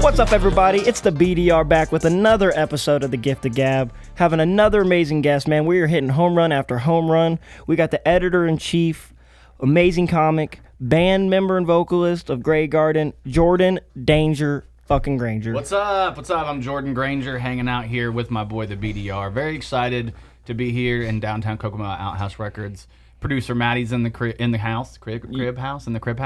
What's up, everybody? It's the BDR back with another episode of The Gift of Gab. Having another amazing guest, man. We are hitting home run after home run. We got the editor-in-chief, amazing comic, band member and vocalist of Grey Garden, Jordan Danger fucking Grainger. What's up? What's up? I'm Jordan Grainger, hanging out here with my boy, the BDR. Very excited to be here in downtown Kokomo at Outhouse Records. Producer Maddie's in the crib house. He's in the crib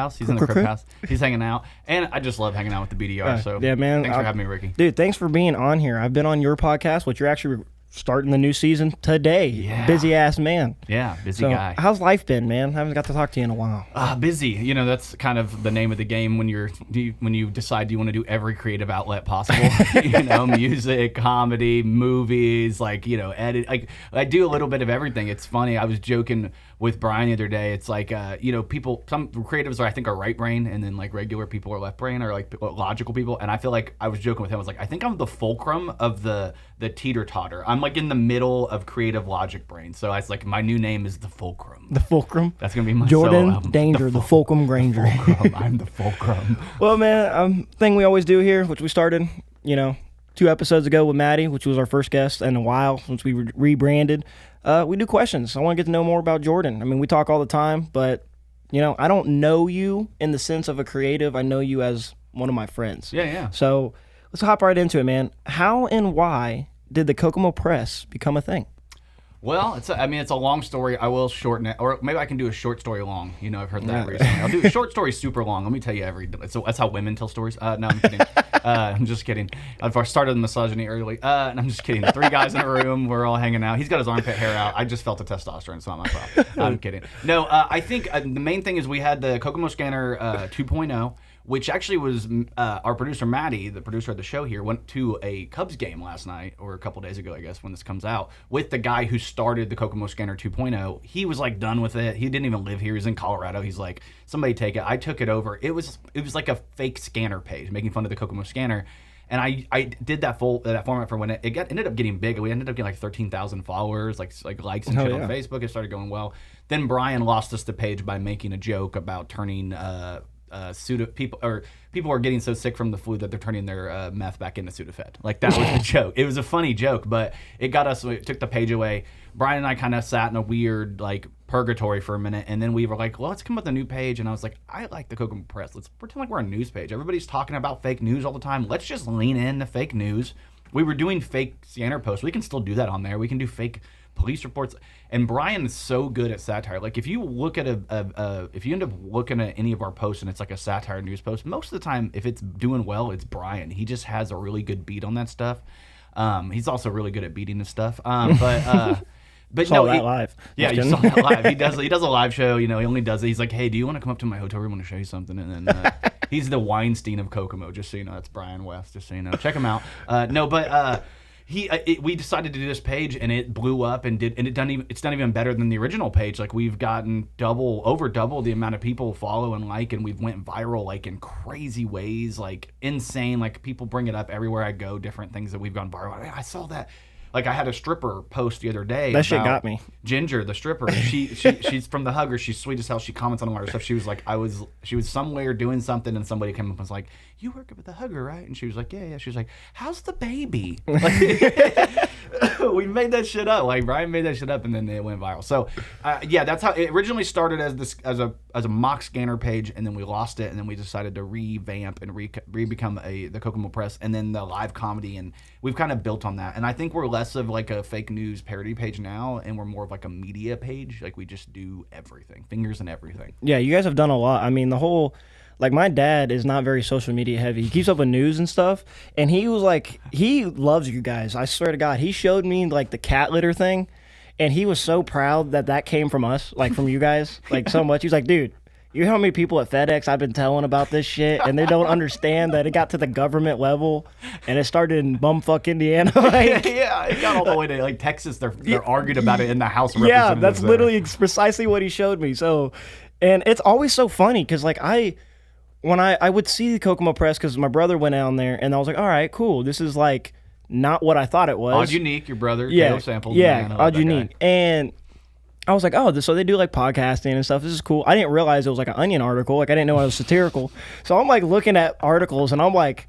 house. He's hanging out, and I just love hanging out with the BDR. So yeah, man. Thanks for having me, Ricky. Dude, thanks for being on here. I've been on your podcast, which you're actually starting the new season today. Yeah. Busy ass man. Yeah, busy guy. How's life been, man? I haven't got to talk to you in a while. Busy. You know, that's kind of the name of the game when you decide you want to do every creative outlet possible. You know, music, comedy, movies, edit. Like, I do a little bit of everything. It's funny. I was joking with Brian the other day. It's like, some creatives are right brain, and then like regular people are left brain, or like logical people. And I feel like I was joking with him. I was like, I think I'm the fulcrum of the teeter-totter. I'm like in the middle of creative logic brain. So it's like my new name is the fulcrum. The fulcrum? That's going to be my Jordan solo album. Danger, the fulcrum Grainger. I'm the fulcrum. Well, man, thing we always do here, which we started, 2 episodes ago with Maddie, which was our first guest in a while since we rebranded. We do questions. I want to get to know more about Jordan. I mean, we talk all the time, but, I don't know you in the sense of a creative. I know you as one of my friends. Yeah. So let's hop right into it, man. How and why did the Kokomo Press become a thing? Well, it's a long story. I will shorten it, or maybe I can do a short story long. I've heard that recently. I'll do a short story super long. Let me tell you so that's how women tell stories. No, I'm kidding. I'm just kidding. I've started misogyny early. And I'm just kidding. 3 guys in a room. We're all hanging out. He's got his armpit hair out. I just felt the testosterone. It's not my problem. I'm kidding. No, I think the main thing is we had the Kokomo Scanner 2.0. Which actually was our producer, Maddie, the producer of the show here, went to a Cubs game last night, or a couple days ago, I guess, when this comes out, with the guy who started the Kokomo Scanner 2.0. He was, done with it. He didn't even live here. He's in Colorado. He's like, somebody take it. I took it over. It was like a fake scanner page, making fun of the Kokomo Scanner. And I did that format for when it ended up getting big. We ended up getting 13,000 followers, likes and shit on Facebook. It started going well. Then Brian lost us the page by making a joke about turning... people are getting so sick from the flu that they're turning their meth back into Sudafed. Like, that was the joke. It was a funny joke, but it took the page away. Brian and I kind of sat in a weird purgatory for a minute, and then we were like, well, let's come up with a new page. And I was like, I like the Kokomo Press. Let's pretend like we're a news page. Everybody's talking about fake news all the time. Let's just lean into fake news. We were doing fake scanner posts. We can still do that on there. We can do fake police reports. And Brian is so good at satire. Like, if you look at if you end up looking at any of our posts and it's like a satire news post, most of the time, if it's doing well, it's Brian. He just has a really good beat on that stuff. He's also really good at beating the stuff. But saw that live. Yeah, you saw that live. He does a live show. He only does it. He's like, hey, do you want to come up to my hotel room? I want to show you something. And then he's the Weinstein of Kokomo, just so you know. That's Brian West, just so you know. Check him out. We decided to do this page, and it blew up, it's done even better than the original page. Like, we've gotten over double the amount of people follow and and we've went viral in crazy ways, insane. People bring it up everywhere I go, different things that we've gone viral. I saw that. I had a stripper post the other day. That shit got me. Ginger, the stripper. She's from the Hugger. She's sweet as hell. She comments on all our stuff. She was like, she was somewhere doing something, and somebody came up and was like, you work with the Hugger, right? And she was like, yeah. She was like, how's the baby? We made that shit up. Brian made that shit up, and then it went viral. So, that's how it originally started as a mock scanner page, and then we lost it, and then we decided to revamp and become the Kokomo Press, and then the live comedy, and we've kind of built on that. And I think we're less of a fake news parody page now, and we're more of a media page. We just do everything, fingers in everything. Yeah, you guys have done a lot. I mean, the whole... my dad is not very social media heavy. He keeps up with news and stuff, and he was he loves you guys. I swear to God. He showed me, the cat litter thing, and he was so proud that came from us, from you guys, so much. He's like, dude, you know how many people at FedEx I've been telling about this shit, and they don't understand that it got to the government level, and it started in bumfuck Indiana. Yeah, it got all the way to Texas. They're arguing about it in the House of Representatives. Yeah, that's literally precisely what he showed me. So, and it's always so funny because when I would see the Kokomo Press, because my brother went down there, and I was like, all right, cool. This is not what I thought it was. Odd Unique, your brother, yeah, Caleb Samples. Yeah, Odd Unique. And I was like, oh, so they do podcasting and stuff. This is cool. I didn't realize it was an Onion article. I didn't know I was satirical. So I'm looking at articles, and I'm like,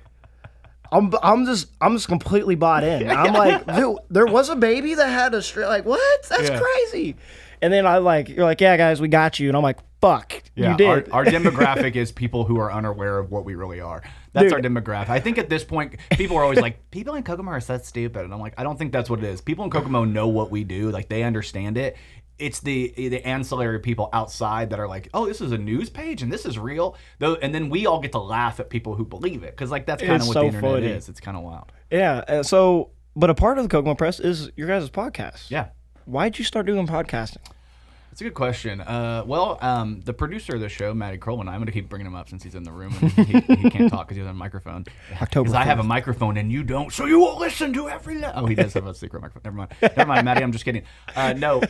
I'm just completely bought in. I'm like, dude, there was a baby that had a like what? That's crazy. And then you're like, yeah, guys, we got you. And I'm like, fuck, you did. Our demographic is people who are unaware of what we really are. That's our demographic. I think at this point, people are always like, people in Kokomo are so stupid. And I'm like, I don't think that's what it is. People in Kokomo know what we do. Like, they understand it. It's the ancillary people outside that are like, oh, this is a news page and this is real. And then we all get to laugh at people who believe it. Because, like, that's kind of what the internet is. It's kind of wild. Yeah. So, but a part of the Kokomo Press is your guys' podcast. Yeah. Why'd you start doing podcasting? That's a good question. The producer of the show, Matty Kroll, and I'm going to keep bringing him up since he's in the room and he can't talk because he has a microphone. Because I have a microphone and you don't, so you won't listen to every. Oh, he does have a secret microphone. Never mind, Matty. I'm just kidding. No,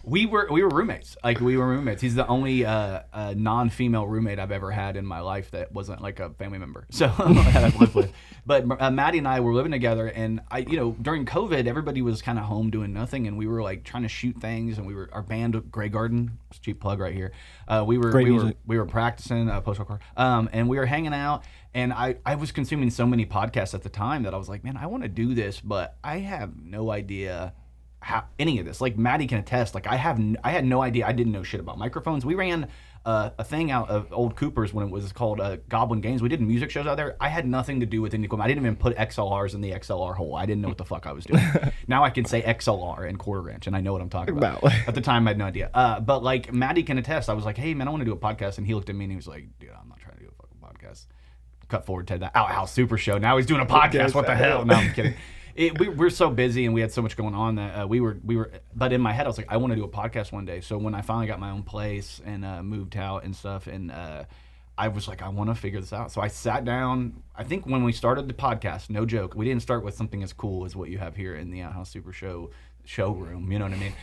we were roommates. Like, we were roommates. He's the only non-female roommate I've ever had in my life that wasn't like a family member. So that I've lived with. But Matty and I were living together, and during COVID, everybody was kind of home doing nothing, and we were like trying to shoot things, and our band Grey Garden, cheap plug right here. We were practicing post-hardcore, and we were hanging out, and I was consuming so many podcasts at the time that I was like, man, I want to do this, but I have no idea how any of this. Like, Matty can attest. Like, I had no idea. I didn't know shit about microphones. We ran a thing out of Old Cooper's when it was called Goblin Games. We did music shows out there. I had nothing to do with any equipment. I didn't even put XLRs in the XLR hole. I didn't know what the fuck I was doing. Now I can say XLR and quarter inch, and I know what I'm talking about. At the time, I had no idea. But like, Matty can attest. I was like, hey man, I want to do a podcast, and he looked at me and he was like, dude, I'm not trying to do a fucking podcast. Cut forward to that Outhouse Super Show. Now he's doing a podcast. What the hell? No, I'm kidding. We're so busy and we had so much going on that we were. But in my head, I was like, I want to do a podcast one day. So when I finally got my own place and moved out and stuff, and I was like, I want to figure this out. So I sat down. I think when we started the podcast, no joke, we didn't start with something as cool as what you have here in the Outhouse Super Show showroom. You know what I mean?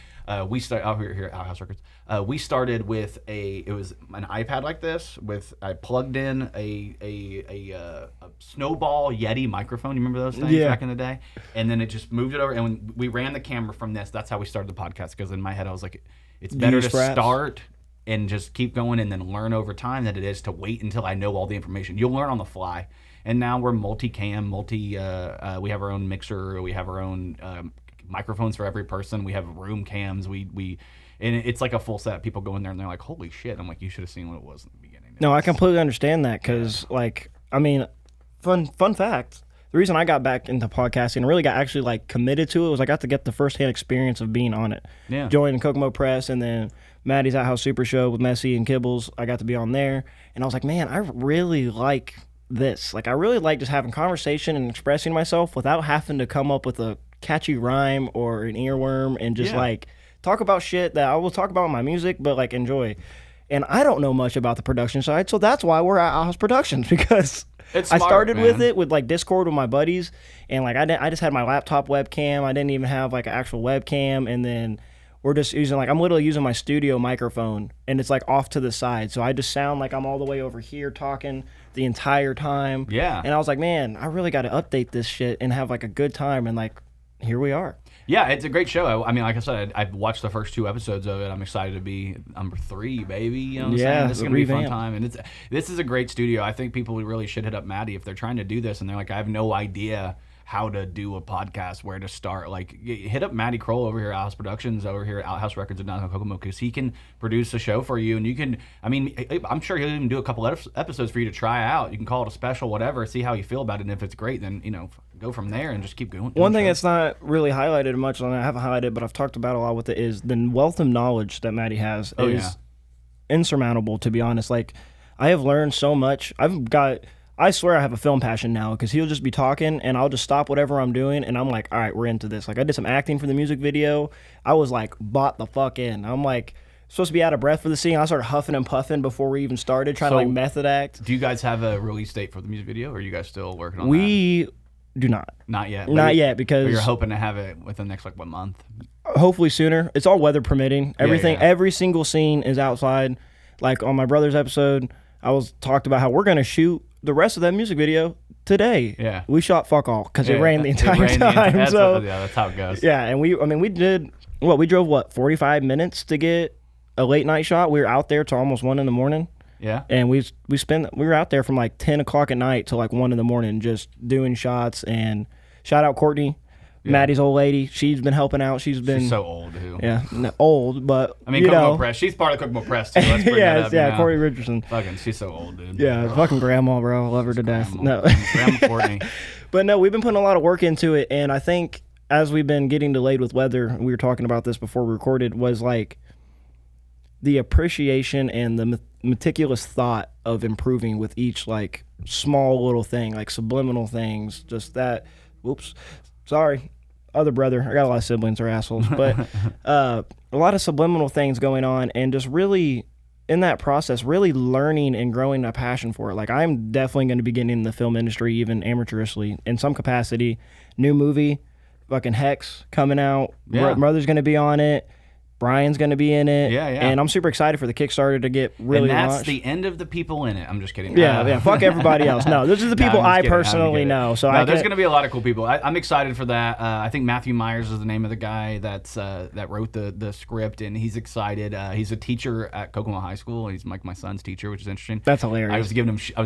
We started out here at Outhouse Records. We started with it was an iPad like this I plugged in a Snowball Yeti microphone. You remember those things back in the day? And then it just moved it over, and when we ran the camera from this, that's how we started the podcast. Because in my head, I was like, it's better to start and just keep going and then learn over time than it is to wait until I know all the information. You'll learn on the fly. And now we're multi-cam, we have our own mixer, we have our own microphones for every person. We have room cams. And it's like a full set. People go in there and they're like, "Holy shit!" I'm like, "You should have seen what it was in the beginning." No, I completely understand that because, fun fact: the reason I got back into podcasting and really got actually like committed to it was I got to get the firsthand experience of being on it. Yeah. Joining Kokomo Press and then Matty's Outhouse Super Show with Messi and Kibbles. I got to be on there, and I was like, man, I really like this. Like, I really like just having conversation and expressing myself without having to come up with a catchy rhyme or an earworm and just like talk about shit that I will talk about in my music but like enjoy. And I don't know much about the production side, so that's why we're at Outhouse Productions, because it's I smart, started man. with it with like Discord with my buddies, and like I just had my laptop webcam. I didn't even have like an actual webcam, and then we're just using I'm literally using my studio microphone, and it's like off to the side, so I just sound like I'm all the way over here talking the entire time. Yeah. And I was like, man, I really got to update this shit and have like a good time, and like here we are. Yeah, it's a great show. I mean, like I said, I've watched the first 2 episodes of it. I'm excited to be number 3, baby. You know what I'm saying? This is going to be a fun time. And this is a great studio. I think people really should hit up Matty if they're trying to do this and they're like, I have no idea how to do a podcast, where to start. Like, hit up Matty Kroll over here at Outhouse Productions, over here at Outhouse Records in downtown Kokomo, because he can produce a show for you. And you can, I mean, I'm sure he'll even do a couple episodes for you to try out. You can call it a special, whatever, see how you feel about it. And if it's great, then, go from there and just keep going. One thing that's not really highlighted much, and I haven't highlighted, but I've talked about a lot with it, is the wealth of knowledge that Matty has is insurmountable, to be honest. Like, I have learned so much. I swear I have a film passion now, because he'll just be talking and I'll just stop whatever I'm doing and I'm like, all right, we're into this. Like, I did some acting for the music video. I was like, bought the fuck in. I'm like, supposed to be out of breath for the scene. I started huffing and puffing before we even started, trying to like method act. Do you guys have a release date for the music video, or are you guys still working on that? We do not. Not yet. Not yet, because you're hoping to have it within the next like 1 month. Hopefully sooner. It's all weather permitting. Everything, every single scene is outside. Like on my brother's episode, I was talked about how we're gonna shoot the rest of that music video today. Yeah. We shot fuck all because it rained the entire time. That's how it goes. Yeah, and we drove 45 minutes to get a late night shot. We were out there till almost 1 a.m. Yeah. And we were out there from like 10 o'clock at night till like 1 in the morning just doing shots. And shout out Courtney, Maddie's old lady. She's been helping out. She's so old, too. Yeah, old, but I mean, Kokomo Press. She's part of Kokomo Press, too. Let's bring that up. Yeah, Courtney Richardson. Fucking, she's so old, dude. Yeah, fucking grandma, bro. I love her to death. No. Grandma Courtney. But no, we've been putting a lot of work into it. And I think as we've been getting delayed with weather, we were talking about this before we recorded, was like the appreciation and the meticulous thought of improving with each like small little thing, like subliminal things, just that. Whoops. Sorry. Other brother. I got a lot of siblings, they're assholes. But a lot of subliminal things going on, and just really in that process, really learning and growing a passion for it. Like, I'm definitely going to be getting in the film industry, even amateurishly, in some capacity. New movie, fucking Hex coming out. Yeah. Brother's going to be on it. Brian's going to be in it. Yeah. And I'm super excited for the Kickstarter to get really And that's launched. the end of the people in it. I'm just kidding. Yeah, fuck everybody else. No, this is the people I personally know. So there's going to be a lot of cool people. I'm excited for that. I think Matthew Myers is the name of the guy that wrote the script, and he's excited. He's a teacher at Kokomo High School. He's my son's teacher, which is interesting. That's hilarious. I was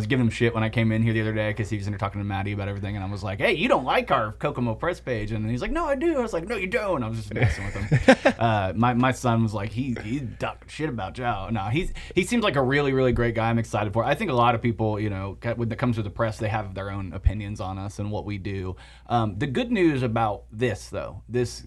giving him shit when I came in here the other day because he was in there talking to Maddie about everything, and I was like, "Hey, you don't like our Kokomo Press page?" And he's like, "No, I do." I was like, "No, you don't." I was just messing with him. My son was like, he's talking shit about Joe. No, he seems like a really, really great guy. I'm excited for it. I think a lot of people, when it comes to the press, they have their own opinions on us and what we do. The good news about this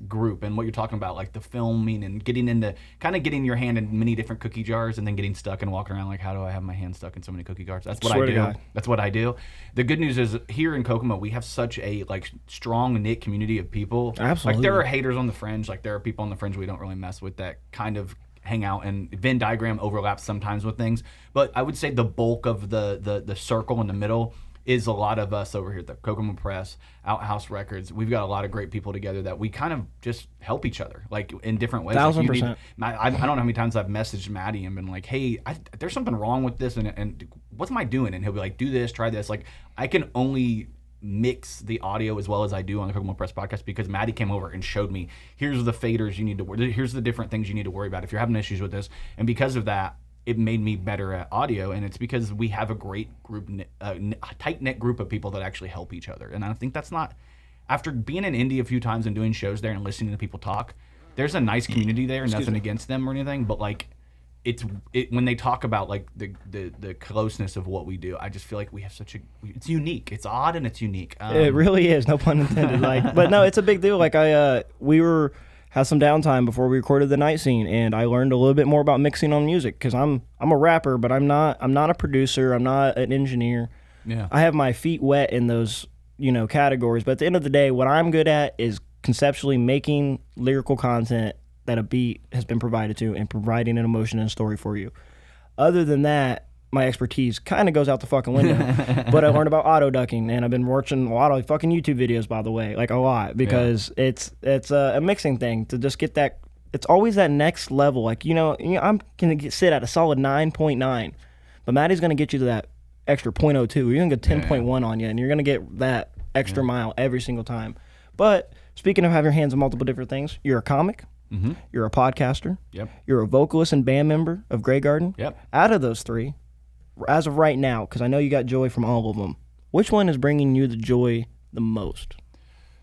group and what you're talking about, like the filming and getting your hand in many different cookie jars and then getting stuck and walking around like, how do I have my hand stuck in so many cookie jars? That's what I do. That's what I do. The good news is here in Kokomo, we have such a like strong knit community of people. Absolutely. Like there are haters on the fringe. Like there are people on the fringe we don't really mess with that kind of hang out, and Venn diagram overlaps sometimes with things. But I would say the bulk of the circle in the middle is a lot of us over here at the Kokomo Press, Outhouse Records. We've got a lot of great people together that we kind of just help each other, like in different ways. 1,000%. I don't know how many times I've messaged Maddie and been like, hey, there's something wrong with this, and what am I doing? And he'll be like, do this, try this. Like, I can only mix the audio as well as I do on the Kokomo Press podcast because Maddie came over and showed me, here's the faders you need to here's the different things you need to worry about if you're having issues with this. And because of that, it made me better at audio, and it's because we have a great group, tight-knit group of people that actually help each other. And I think that's not, after being in Indy a few times and doing shows there and listening to people talk, there's a nice community there, nothing against them or anything, but like when they talk about like the closeness of what we do, I just feel like we have it's unique. It's odd and it's unique. It really is, no pun intended. But no, it's a big deal. Like we had some downtime before we recorded the night scene, and I learned a little bit more about mixing on music because I'm a rapper, but I'm not a producer. I'm not an engineer. Yeah, I have my feet wet in those categories. But at the end of the day, what I'm good at is conceptually making lyrical content that a beat has been provided to and providing an emotion and story for you. Other than that, my expertise kind of goes out the fucking window. But I learned about auto ducking, and I've been watching a lot of fucking YouTube videos, by the way, like a lot, because it's a mixing thing to just get that. It's always that next level. Like, I'm going to sit at a solid 9.9, but Maddie's going to get you to that extra 0.02. You're going to get 10.1 on you, and you're going to get that extra mile every single time. But speaking of having your hands on multiple different things, you're a comic. Mm-hmm. You're a podcaster. Yep. You're a vocalist and band member of Grey Garden. Yep. Out of those three, as of right now, because I know you got joy from all of them, which one is bringing you the joy the most?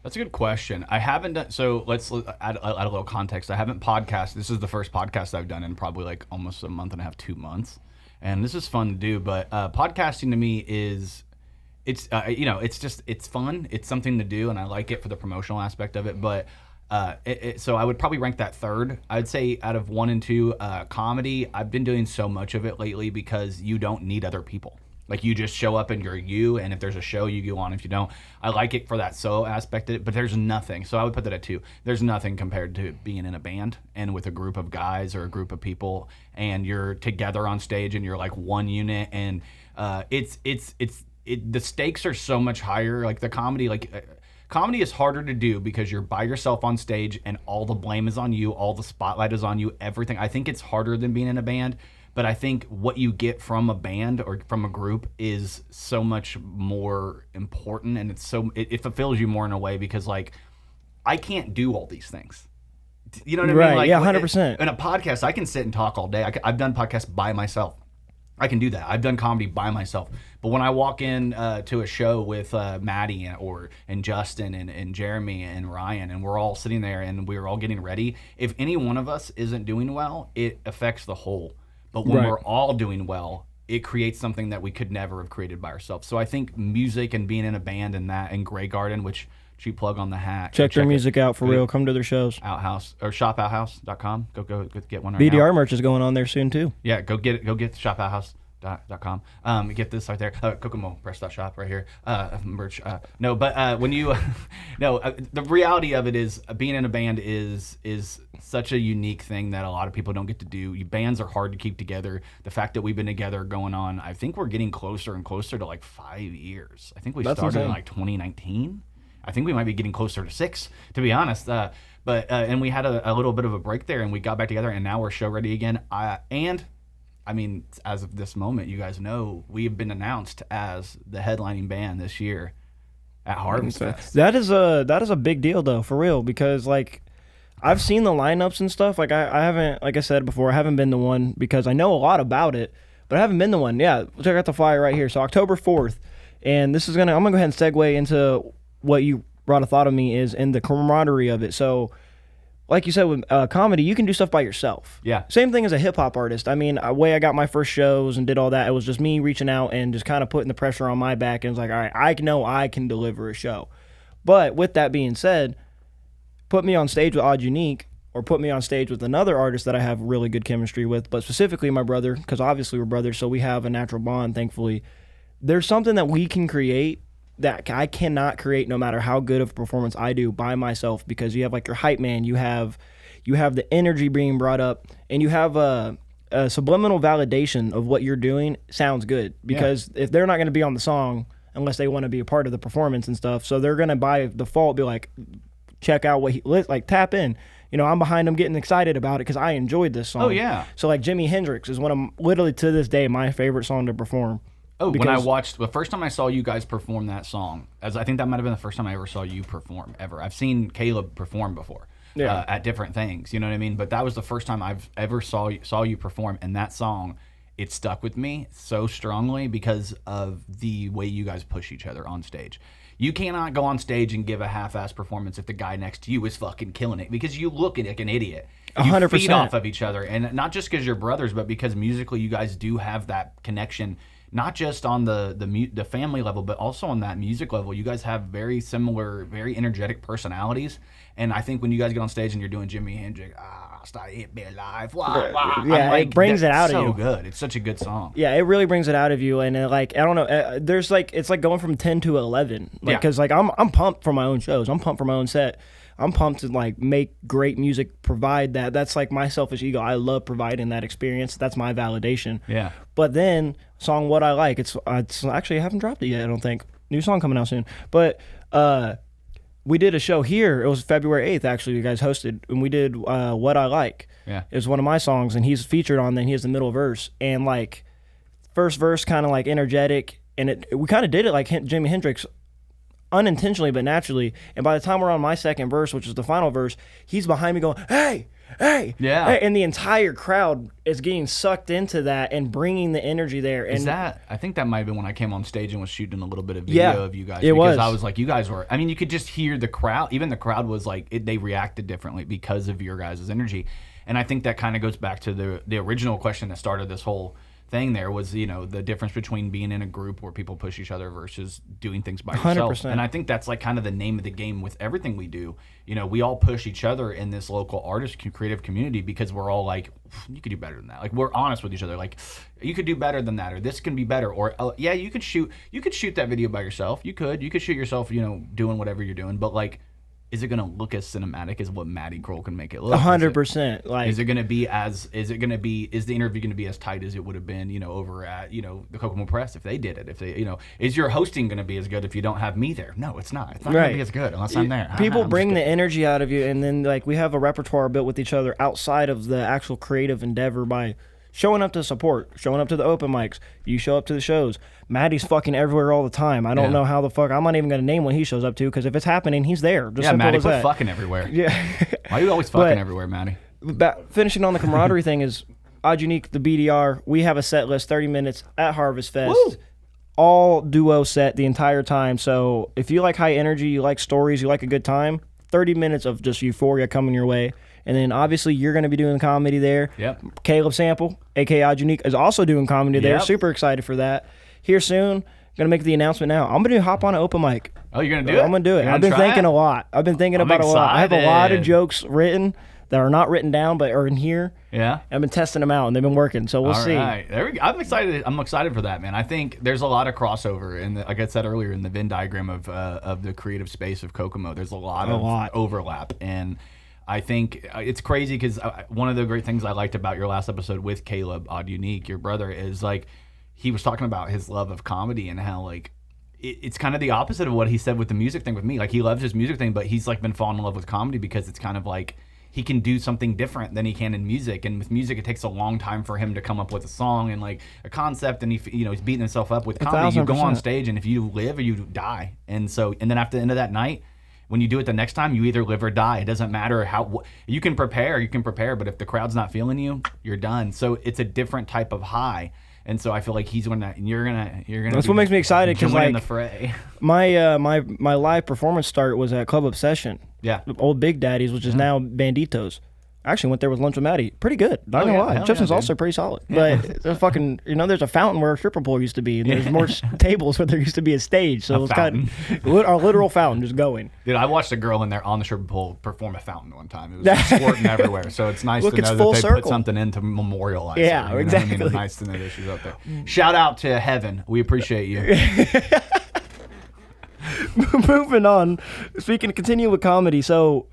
That's a good question. I haven't done, so let's add a little context. I haven't podcasted. This is the first podcast I've done in probably like almost a month and a half, 2 months. And this is fun to do, but podcasting to me is, it's fun. It's something to do, and I like it for the promotional aspect of it, but so I would probably rank that third. I'd say out of 1 and 2, comedy, I've been doing so much of it lately because you don't need other people. Like, you just show up and you're you, and if there's a show, you go on. If you don't, I like it for that solo aspect of it, but there's nothing. So I would put that at 2. There's nothing compared to being in a band and with a group of guys or a group of people, and you're together on stage and you're like one unit, and the stakes are so much higher. Like the comedy, comedy is harder to do because you're by yourself on stage and all the blame is on you, all the spotlight is on you, everything. I think it's harder than being in a band, but I think what you get from a band or from a group is so much more important, and it fulfills you more in a way because like I can't do all these things. You know what I mean? Right, Like, yeah, 100%. In a podcast, I can sit and talk all day. I've done podcasts by myself. I can do that. I've done comedy by myself. But when I walk in to a show with Maddie and Justin and Jeremy and Ryan, and we're all sitting there and we're all getting ready, if any one of us isn't doing well, it affects the whole. But when we're all doing well, it creates something that we could never have created by ourselves. So I think music and being in a band and Grey Garden, which cheap plug on the hat. Check their music out for real. Come to their shows. Outhouse or shopouthouse.com. Go get one right now. BDR merch is going on there soon too. Yeah, go get it. Go get shopouthouse.com. Get this right there. Kokomo Press.shop right here. Merch. When you the reality of it is being in a band is such a unique thing that a lot of people don't get to do. Bands are hard to keep together. The fact that we've been together going on, I think we're getting closer and closer to like 5 years. I think we started in like 2019. I think we might be getting closer to 6, to be honest. And we had a little bit of a break there, and we got back together, and now we're show ready again. As of this moment, you guys know we have been announced as the headlining band this year at Harvest Fest. That is a big deal though, for real, because like I've seen the lineups and stuff. Like I haven't, like I said before, I haven't been the one because I know a lot about it, but I haven't been the one. Yeah, check out the flyer right here. So October 4th, and I'm gonna go ahead and segue into what you brought a thought of me is in the camaraderie of it. So like you said, with comedy, you can do stuff by yourself. Yeah. Same thing as a hip-hop artist. I mean, the way I got my first shows and did all that, it was just me reaching out and just kind of putting the pressure on my back. And it's like, all right, I know I can deliver a show. But with that being said, put me on stage with Odd Unique or put me on stage with another artist that I have really good chemistry with, but specifically my brother, because obviously we're brothers, so we have a natural bond, thankfully. There's something that we can create that I cannot create no matter how good of a performance I do by myself, because you have like your hype man, you have the energy being brought up, and you have a subliminal validation of what you're doing sounds good, because if they're not going to be on the song unless they want to be a part of the performance and stuff, so they're going to by default be like, check out what he, like tap in. You know, I'm behind him getting excited about it because I enjoyed this song. Oh, yeah. So like Jimi Hendrix is one of literally to this day my favorite song to perform. Oh, when I watched the first time I saw you guys perform that song, as I think that might have been the first time I ever saw you perform ever. I've seen Caleb perform before at different things, you know what I mean? But that was the first time I've ever saw you perform, and that song, it stuck with me so strongly because of the way you guys push each other on stage. You cannot go on stage and give a half-ass performance if the guy next to you is fucking killing it, because you look like an idiot. You 100%. feed off of each other, and not just because you're brothers, but because musically you guys do have that connection. Not just on the family level, but also on that music level. You guys have very similar, very energetic personalities. And I think when you guys get on stage and you're doing Jimi Hendrix, start hit me alive. Yeah, like, it brings it out of you. So good. It's such a good song. Yeah, it really brings it out of you. And like, I don't know, there's like, it's like going from 10 to 11. Like, because like I'm pumped for my own shows. I'm pumped for my own set. I'm pumped to like make great music, provide that. That's like my selfish ego. I love providing that experience. That's my validation. Yeah. But then song What I Like, it's actually I haven't dropped it yet, I don't think. New song coming out soon. But we did a show here. It was February 8th actually. You guys hosted, and we did What I Like. Yeah. It was one of my songs, and he's featured on. Then he has the middle verse, and like first verse kind of like energetic, and we kind of did it like Jimi Hendrix. Unintentionally but naturally, and by the time we're on my second verse, which is the final verse, he's behind me going, hey, yeah, hey, and the entire crowd is getting sucked into that and bringing the energy there. And I think that might have been when I came on stage and was shooting a little bit of video of you guys. I was like, you guys were, I mean, you could just hear the crowd, even the crowd was like, they reacted differently because of your guys' energy. And I think that kind of goes back to the original question that started this whole thing. There was, you know, the difference between being in a group where people push each other versus doing things by yourself. 100%. And I think that's like kind of the name of the game with everything we do. You know, we all push each other in this local artist creative community because we're all like, you could do better than that. Like, we're honest with each other. Like, you could do better than that, or this can be better, or yeah, you could shoot that video by yourself. You could shoot yourself, you know, doing whatever you're doing, but like, is it gonna look as cinematic as what Maddie Kroll can make it look? 100%. Like, is the interview gonna be as tight as it would have been, you know, over at, you know, the Kokomo Press if they did it? If they, you know, is your hosting gonna be as good if you don't have me there? No, it's not. It's not gonna be as good unless I'm there. People bring the energy out of you, and then like we have a repertoire built with each other outside of the actual creative endeavor by showing up to support, showing up to the open mics. You show up to the shows. Maddie's fucking everywhere all the time. I don't know how the fuck. I'm not even going to name when he shows up to, because if it's happening, he's there. Just Maddie, quit fucking everywhere. Yeah. Why are you always fucking everywhere, Maddie? Finishing on the camaraderie thing is, Odd Unique, the BDR, we have a set list, 30 minutes at Harvest Fest. Woo! All duo set the entire time. So if you like high energy, you like stories, you like a good time, 30 minutes of just euphoria coming your way. And then obviously you're going to be doing comedy there. Yep. Caleb Sample, a.k.a. Odd Unique, is also doing comedy there. Yep. Super excited for that. Here soon, going to make the announcement now. I'm going to hop on an open mic. Oh, you're going to do it? I'm going to do it. I've been thinking a lot. I've been thinking about a lot. I have a lot of jokes written that are not written down but are in here. Yeah. I've been testing them out, and they've been working, so we'll see. Right. There we go. I'm excited for that, man. I think there's a lot of crossover, in like I said earlier, in the Venn diagram of the creative space of Kokomo. There's a lot of overlap, and I think it's crazy because one of the great things I liked about your last episode with Caleb, Odd Unique, your brother, is like he was talking about his love of comedy and how like it's kind of the opposite of what he said with the music thing with me. Like he loves his music thing, but he's like been falling in love with comedy because it's kind of like he can do something different than he can in music. And with music, it takes a long time for him to come up with a song and like a concept. And he's beating himself up with comedy. 1,000%. You go on stage, and if you live or you die. And then after the end of that night, when you do it the next time, you either live or die. It doesn't matter how you can prepare, but if the crowd's not feeling you, you're done. So it's a different type of high. And so I feel like he's gonna, and you're gonna. That's what makes me excited because like in the fray. my live performance start was at Club Obsession. Yeah. Old Big Daddy's, which is now Banditos. I actually went there with lunch with Maddie. Pretty good. Not gonna lie. Justin's also pretty solid. Yeah. But there's fucking, there's a fountain where a stripper pole used to be, and there's more tables where there used to be a stage. So it was kind of a literal fountain just going. Dude, I watched a girl in there on the stripper pole perform a fountain one time. It was just squirting everywhere. So it's nice to know that they put something in to memorialize it. Yeah, exactly. It's nice to know that she's up there. Shout out to Heaven. We appreciate you. Moving on. Continue with comedy. So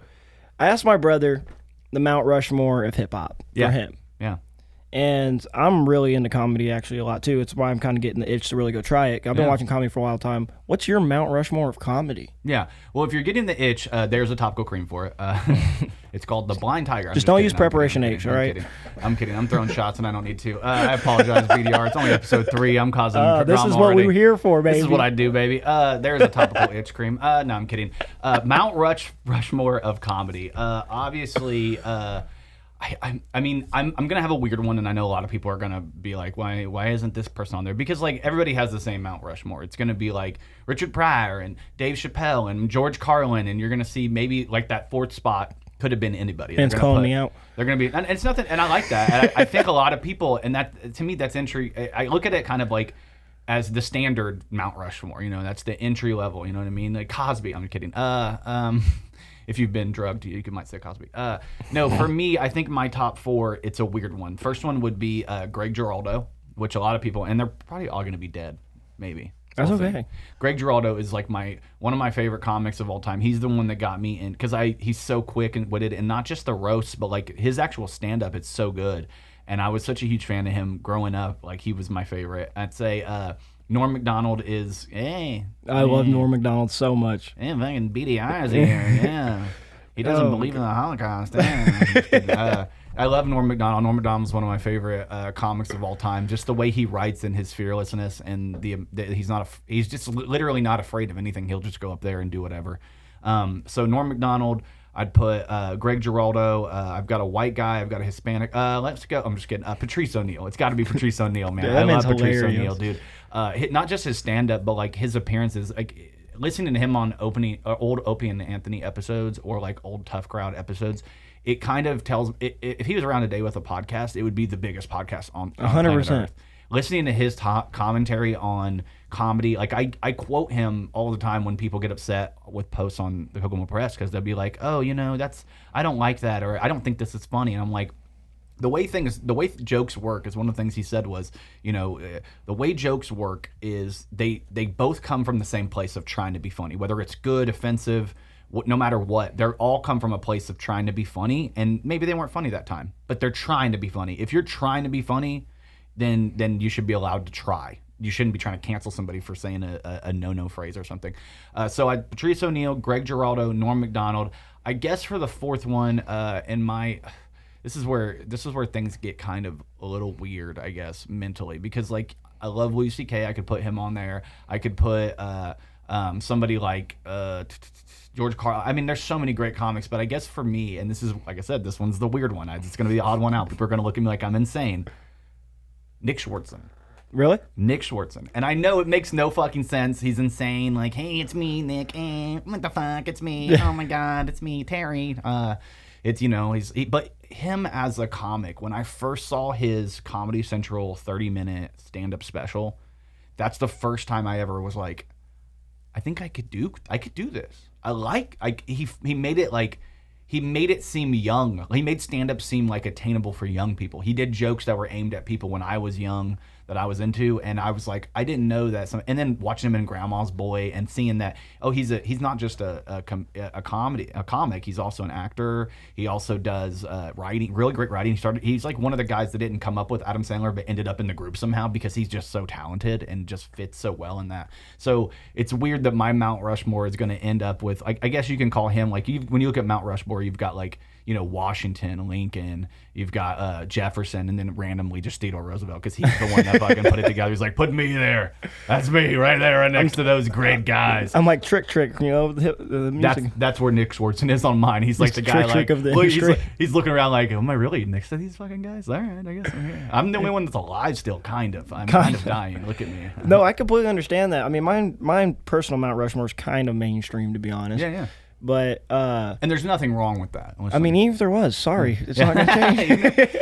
I asked my brother the Mount Rushmore of hip hop for him. Yeah. And I'm really into comedy actually a lot too. It's why I'm kind of getting the itch to really go try it. I've been watching comedy for a while time. What's your Mount Rushmore of comedy? Yeah. Well, if you're getting the itch, there's a topical cream for it. It's called the Blind Tiger. Just don't use Preparation H, all right? I'm kidding. I'm throwing shots and I don't need to. I apologize, BDR. It's only episode 3. I'm causing drama this is what we were here for, baby. This is what I do, baby. There's a topical itch cream. No, I'm kidding. Mount Rushmore of comedy. Obviously, I mean, I'm gonna have a weird one, and I know a lot of people are gonna be like, why isn't this person on there? Because like everybody has the same Mount Rushmore. It's gonna be like Richard Pryor and Dave Chappelle and George Carlin, and you're gonna see maybe like that 4th spot could have been anybody. And it's calling me out. They're gonna be, and it's nothing, and I like that. And I think a lot of people, and that to me, that's entry. I look at it kind of like as the standard Mount Rushmore. That's the entry level. You know what I mean? Like Cosby. I'm kidding. If you've been drugged, you might say Cosby. No, for me, I think my top 4, it's a weird one. First one would be Greg Giraldo, which a lot of people, and they're probably all going to be dead, maybe. That's okay. Greg Giraldo is like one of my favorite comics of all time. He's the one that got me in, because he's so quick and witted, and not just the roasts, but like his actual stand-up, it's so good. And I was such a huge fan of him growing up. Like he was my favorite. I'd say Norm Macdonald is, I love Norm Macdonald so much. Fucking beady eyes here, yeah. He doesn't believe in the Holocaust. I love Norm Macdonald. Norm Macdonald's one of my favorite comics of all time. Just the way he writes and his fearlessness, and he's just literally not afraid of anything. He'll just go up there and do whatever. So Norm Macdonald, I'd put Greg Giraldo. I've got a white guy. I've got a Hispanic. Let's go. I'm just kidding. Patrice O'Neal. It's got to be Patrice O'Neal, man. I love Patrice O'Neal, dude. Not just his stand-up, but like his appearances. Like listening to him on old Opie and Anthony episodes, or like old Tough Crowd episodes, it kind of tells. If he was around today with a podcast, it would be the biggest podcast on 100%. Listening to his commentary on comedy, like I quote him all the time when people get upset with posts on the Kokomo Press, because they'll be like, oh, I don't like that, or I don't think this is funny, and I'm like, the way jokes work is one of the things he said was, the way jokes work is they both come from the same place of trying to be funny, whether it's good, offensive, no matter what, they're all come from a place of trying to be funny, and maybe they weren't funny that time, but they're trying to be funny. If you're trying to be funny, then you should be allowed to try. You shouldn't be trying to cancel somebody for saying a no-no phrase or something. So Patrice O'Neal, Greg Giraldo, Norm Macdonald. I guess for the 4th one, this is where things get kind of a little weird, I guess, mentally, because like I love Louis C.K. I could put him on there. I could put Somebody like George Carlin. I mean, there's so many great comics, but I guess for me, and this is, like I said, this one's the weird one. It's going to be the odd one out. People are going to look at me like I'm insane. Nick Swardson. Really? Nick Swardson. And I know it makes no fucking sense. He's insane. Like, hey, it's me, Nick. What the fuck? It's me. Oh my God, it's me, Terry. It's, but him as a comic, when I first saw his Comedy Central 30-minute stand-up special, that's the first time I ever was like, I think I could do this. He made it like, he made it seem young. He made stand-up seem like attainable for young people. He did jokes that were aimed at people when I was young that I was into, and I was like, I didn't know that. And then watching him in Grandma's Boy and seeing that, he's not just a comic. He's also an actor. He also does writing, really great writing. He's like one of the guys that didn't come up with Adam Sandler, but ended up in the group somehow because he's just so talented and just fits so well in that. So it's weird that my Mount Rushmore is going to end up with, I guess you can call him, like, when you look at Mount Rushmore, you've got like, Washington, Lincoln, you've got Jefferson, and then randomly just Theodore Roosevelt, because he's the one that fucking put it together. He's like, put me there. That's me right there, right next to those great guys. I'm like Trick, the music. That's where Nick Swardson is on mine. He's like the guy Trick of the industry. He's looking around like, am I really next to these fucking guys? All right, I guess I'm here. I'm the only one that's alive still, kind of. I'm kind of dying. Look at me. No, I completely understand that. I mean, mine personal Mount Rushmore is kind of mainstream, to be honest. Yeah. But and there's nothing wrong with that. I mean, even if there was, sorry, it's not going to change.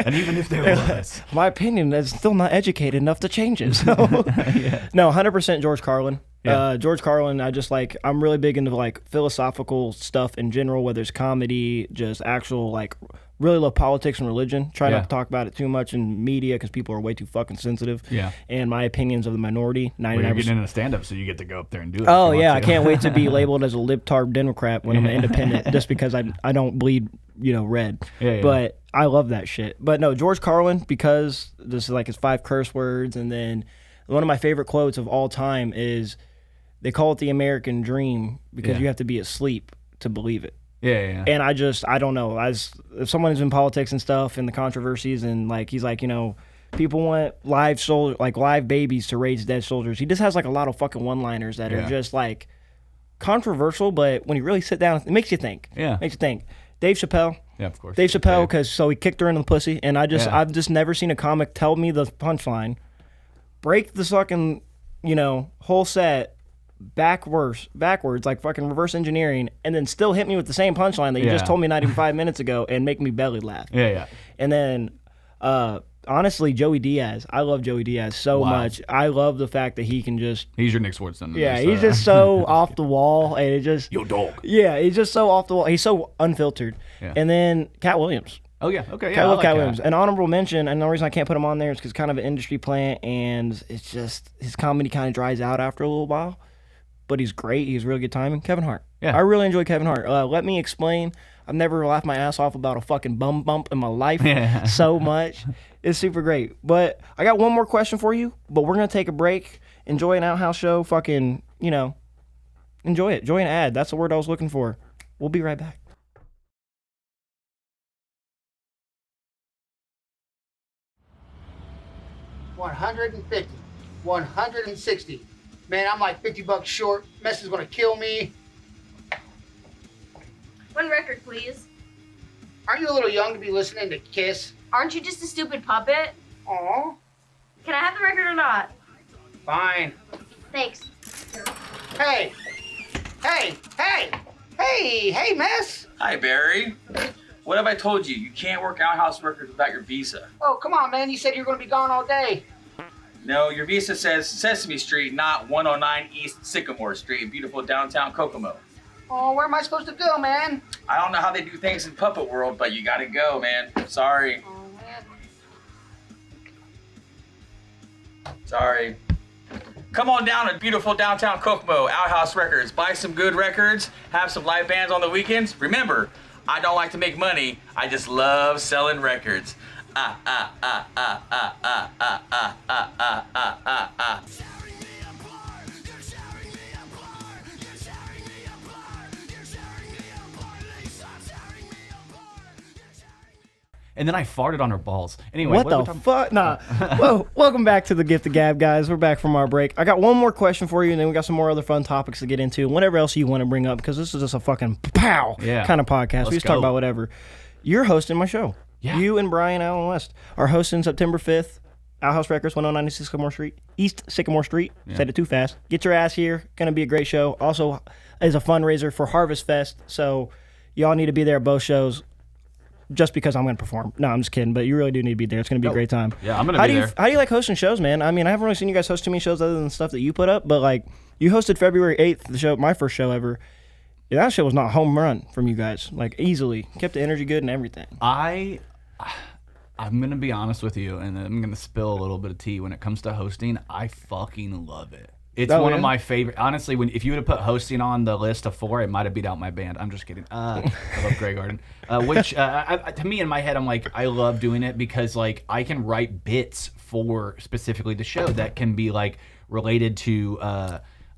And even if there was, my opinion is still not educated enough to change it. So. Yeah. No, 100% George Carlin. Yeah. George Carlin, I'm really big into like philosophical stuff in general, whether it's comedy, just actual like, really love politics and religion. Try not to talk about it too much in media because people are way too fucking sensitive. Yeah. And my opinions of the minority, 99%. Well, you're getting into stand-up, so you get to go up there and do it. Oh, yeah. I can't wait to be labeled as a libtard Democrat when I'm an independent just because I don't bleed, red. Yeah. But I love that shit. But no, George Carlin, because this is like his 5 curse words. And then one of my favorite quotes of all time is, they call it the American dream because you have to be asleep to believe it. Yeah. And I don't know. As if someone who's in politics and stuff and the controversies and like, he's like, people want live babies to raise dead soldiers. He just has like a lot of fucking one-liners that are just like controversial, but when you really sit down, it makes you think. Yeah. Makes you think. Dave Chappelle. Yeah, of course. Dave Chappelle, because he kicked her in the pussy, and I've just never seen a comic tell me the punchline, break the fucking, whole set, backwards, like fucking reverse engineering, and then still hit me with the same punchline that you just told me not even 5 minutes ago and make me belly laugh. Yeah. And then, honestly, Joey Diaz. I love Joey Diaz so much. I love the fact that he can just... He's your Nick Swardson. Yeah, he's just so off the wall, and it just... Yo, dog. Yeah, he's just so off the wall. He's so unfiltered. Yeah. And then Cat Williams. Oh, yeah. Okay, I love Cat Williams. An honorable mention, and the reason I can't put him on there is because kind of an industry plant, and it's just... His comedy kind of dries out after a little while. But he's great. He's really good timing. Kevin Hart. Yeah. I really enjoy Kevin Hart. Let me explain. I've never laughed my ass off about a fucking bum bump in my life so much. It's super great. But I got one more question for you, but we're going to take a break. Enjoy an outhouse show. Fucking, enjoy it. Enjoy an ad. That's the word I was looking for. We'll be right back. $150, $160. Man, I'm like $50 short. Mess is gonna kill me. One record, please. Aren't you a little young to be listening to Kiss? Aren't you just a stupid puppet? Aw. Can I have the record or not? Fine. Thanks. Hey, Mess. Hi, Barry. What have I told you? You can't work Outhouse Records without your visa. Oh, come on, man. You said you were gonna be gone all day. No, your visa says Sesame Street, not 109 East Sycamore Street in beautiful downtown Kokomo. Oh, where am I supposed to go, man? I don't know how they do things in Puppet World, but you gotta go, man. Sorry. Oh, man. Sorry. Come on down to beautiful downtown Kokomo, Outhouse Records. Buy some good records, have some live bands on the weekends. Remember, I don't like to make money, I just love selling records. and then I farted on her balls. Anyway, What the fuck? Nah. Whoa, welcome back to the Gift of Gab, guys. We're back from our break. I got one more question for you, and then we got some more other fun topics to get into, and whatever else you want to bring up, because this is just a fucking pow kind of podcast. We just talk about whatever. You're hosting my show. Yeah. You and Brian Allen West are hosting September 5th. Outhouse Records, 109 Sycamore Street, East Sycamore Street. Said it too fast. Get your ass here. Gonna be a great show. Also, is a fundraiser for Harvest Fest, so y'all need to be there at both shows. Just because I'm gonna perform. No, I'm just kidding. But you really do need to be there. It's gonna be a great time. Yeah, I'm gonna be there. How do you like hosting shows, man? I mean, I haven't really seen you guys host too many shows other than stuff that you put up. But like, you hosted February 8th, the show, my first show ever. Yeah, that show was not a home run from you guys. Like easily kept the energy good and everything. I'm going to be honest with you, and I'm going to spill a little bit of tea. When it comes to hosting, I fucking love it. It's one of my favorite. Honestly, if you would have put hosting on the list of 4, it might have beat out my band. I'm just kidding. I love Grey Garden. Which, to me, in my head, I'm like, I love doing it because, like, I can write bits for specifically the show that can be, like, related to...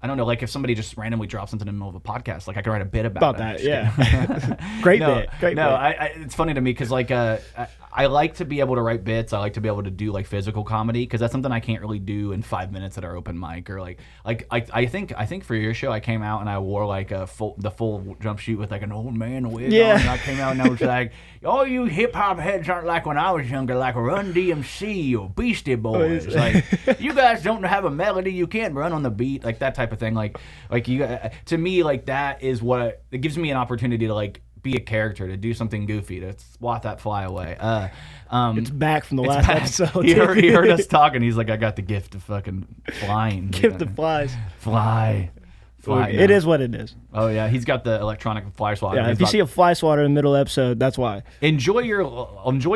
I don't know, like if somebody just randomly drops something in the middle of a podcast, like I can write a bit about that. Yeah, great bit. It's funny to me because like I like to be able to write bits. I like to be able to do like physical comedy because that's something I can't really do in 5 minutes at our open mic or like I think for your show I came out and I wore like the full jumpsuit with like an old man wig on. And I came out and I was like, "Oh, you hip hop heads aren't like when I was younger, like Run DMC or Beastie Boys. Like you guys don't have a melody, you can't run on the beat, like that type of thing. Like you to me like that is what it gives me an opportunity to like be a character, to do something goofy, to swat that fly away. It's back from the last episode. He heard us talking. He's like, I got the gift of fucking flying. Gift of flies. Fly. It is what it is. Oh yeah, he's got the electronic fly swatter. Yeah, if you see a fly swatter in the middle of the episode, that's why. Enjoy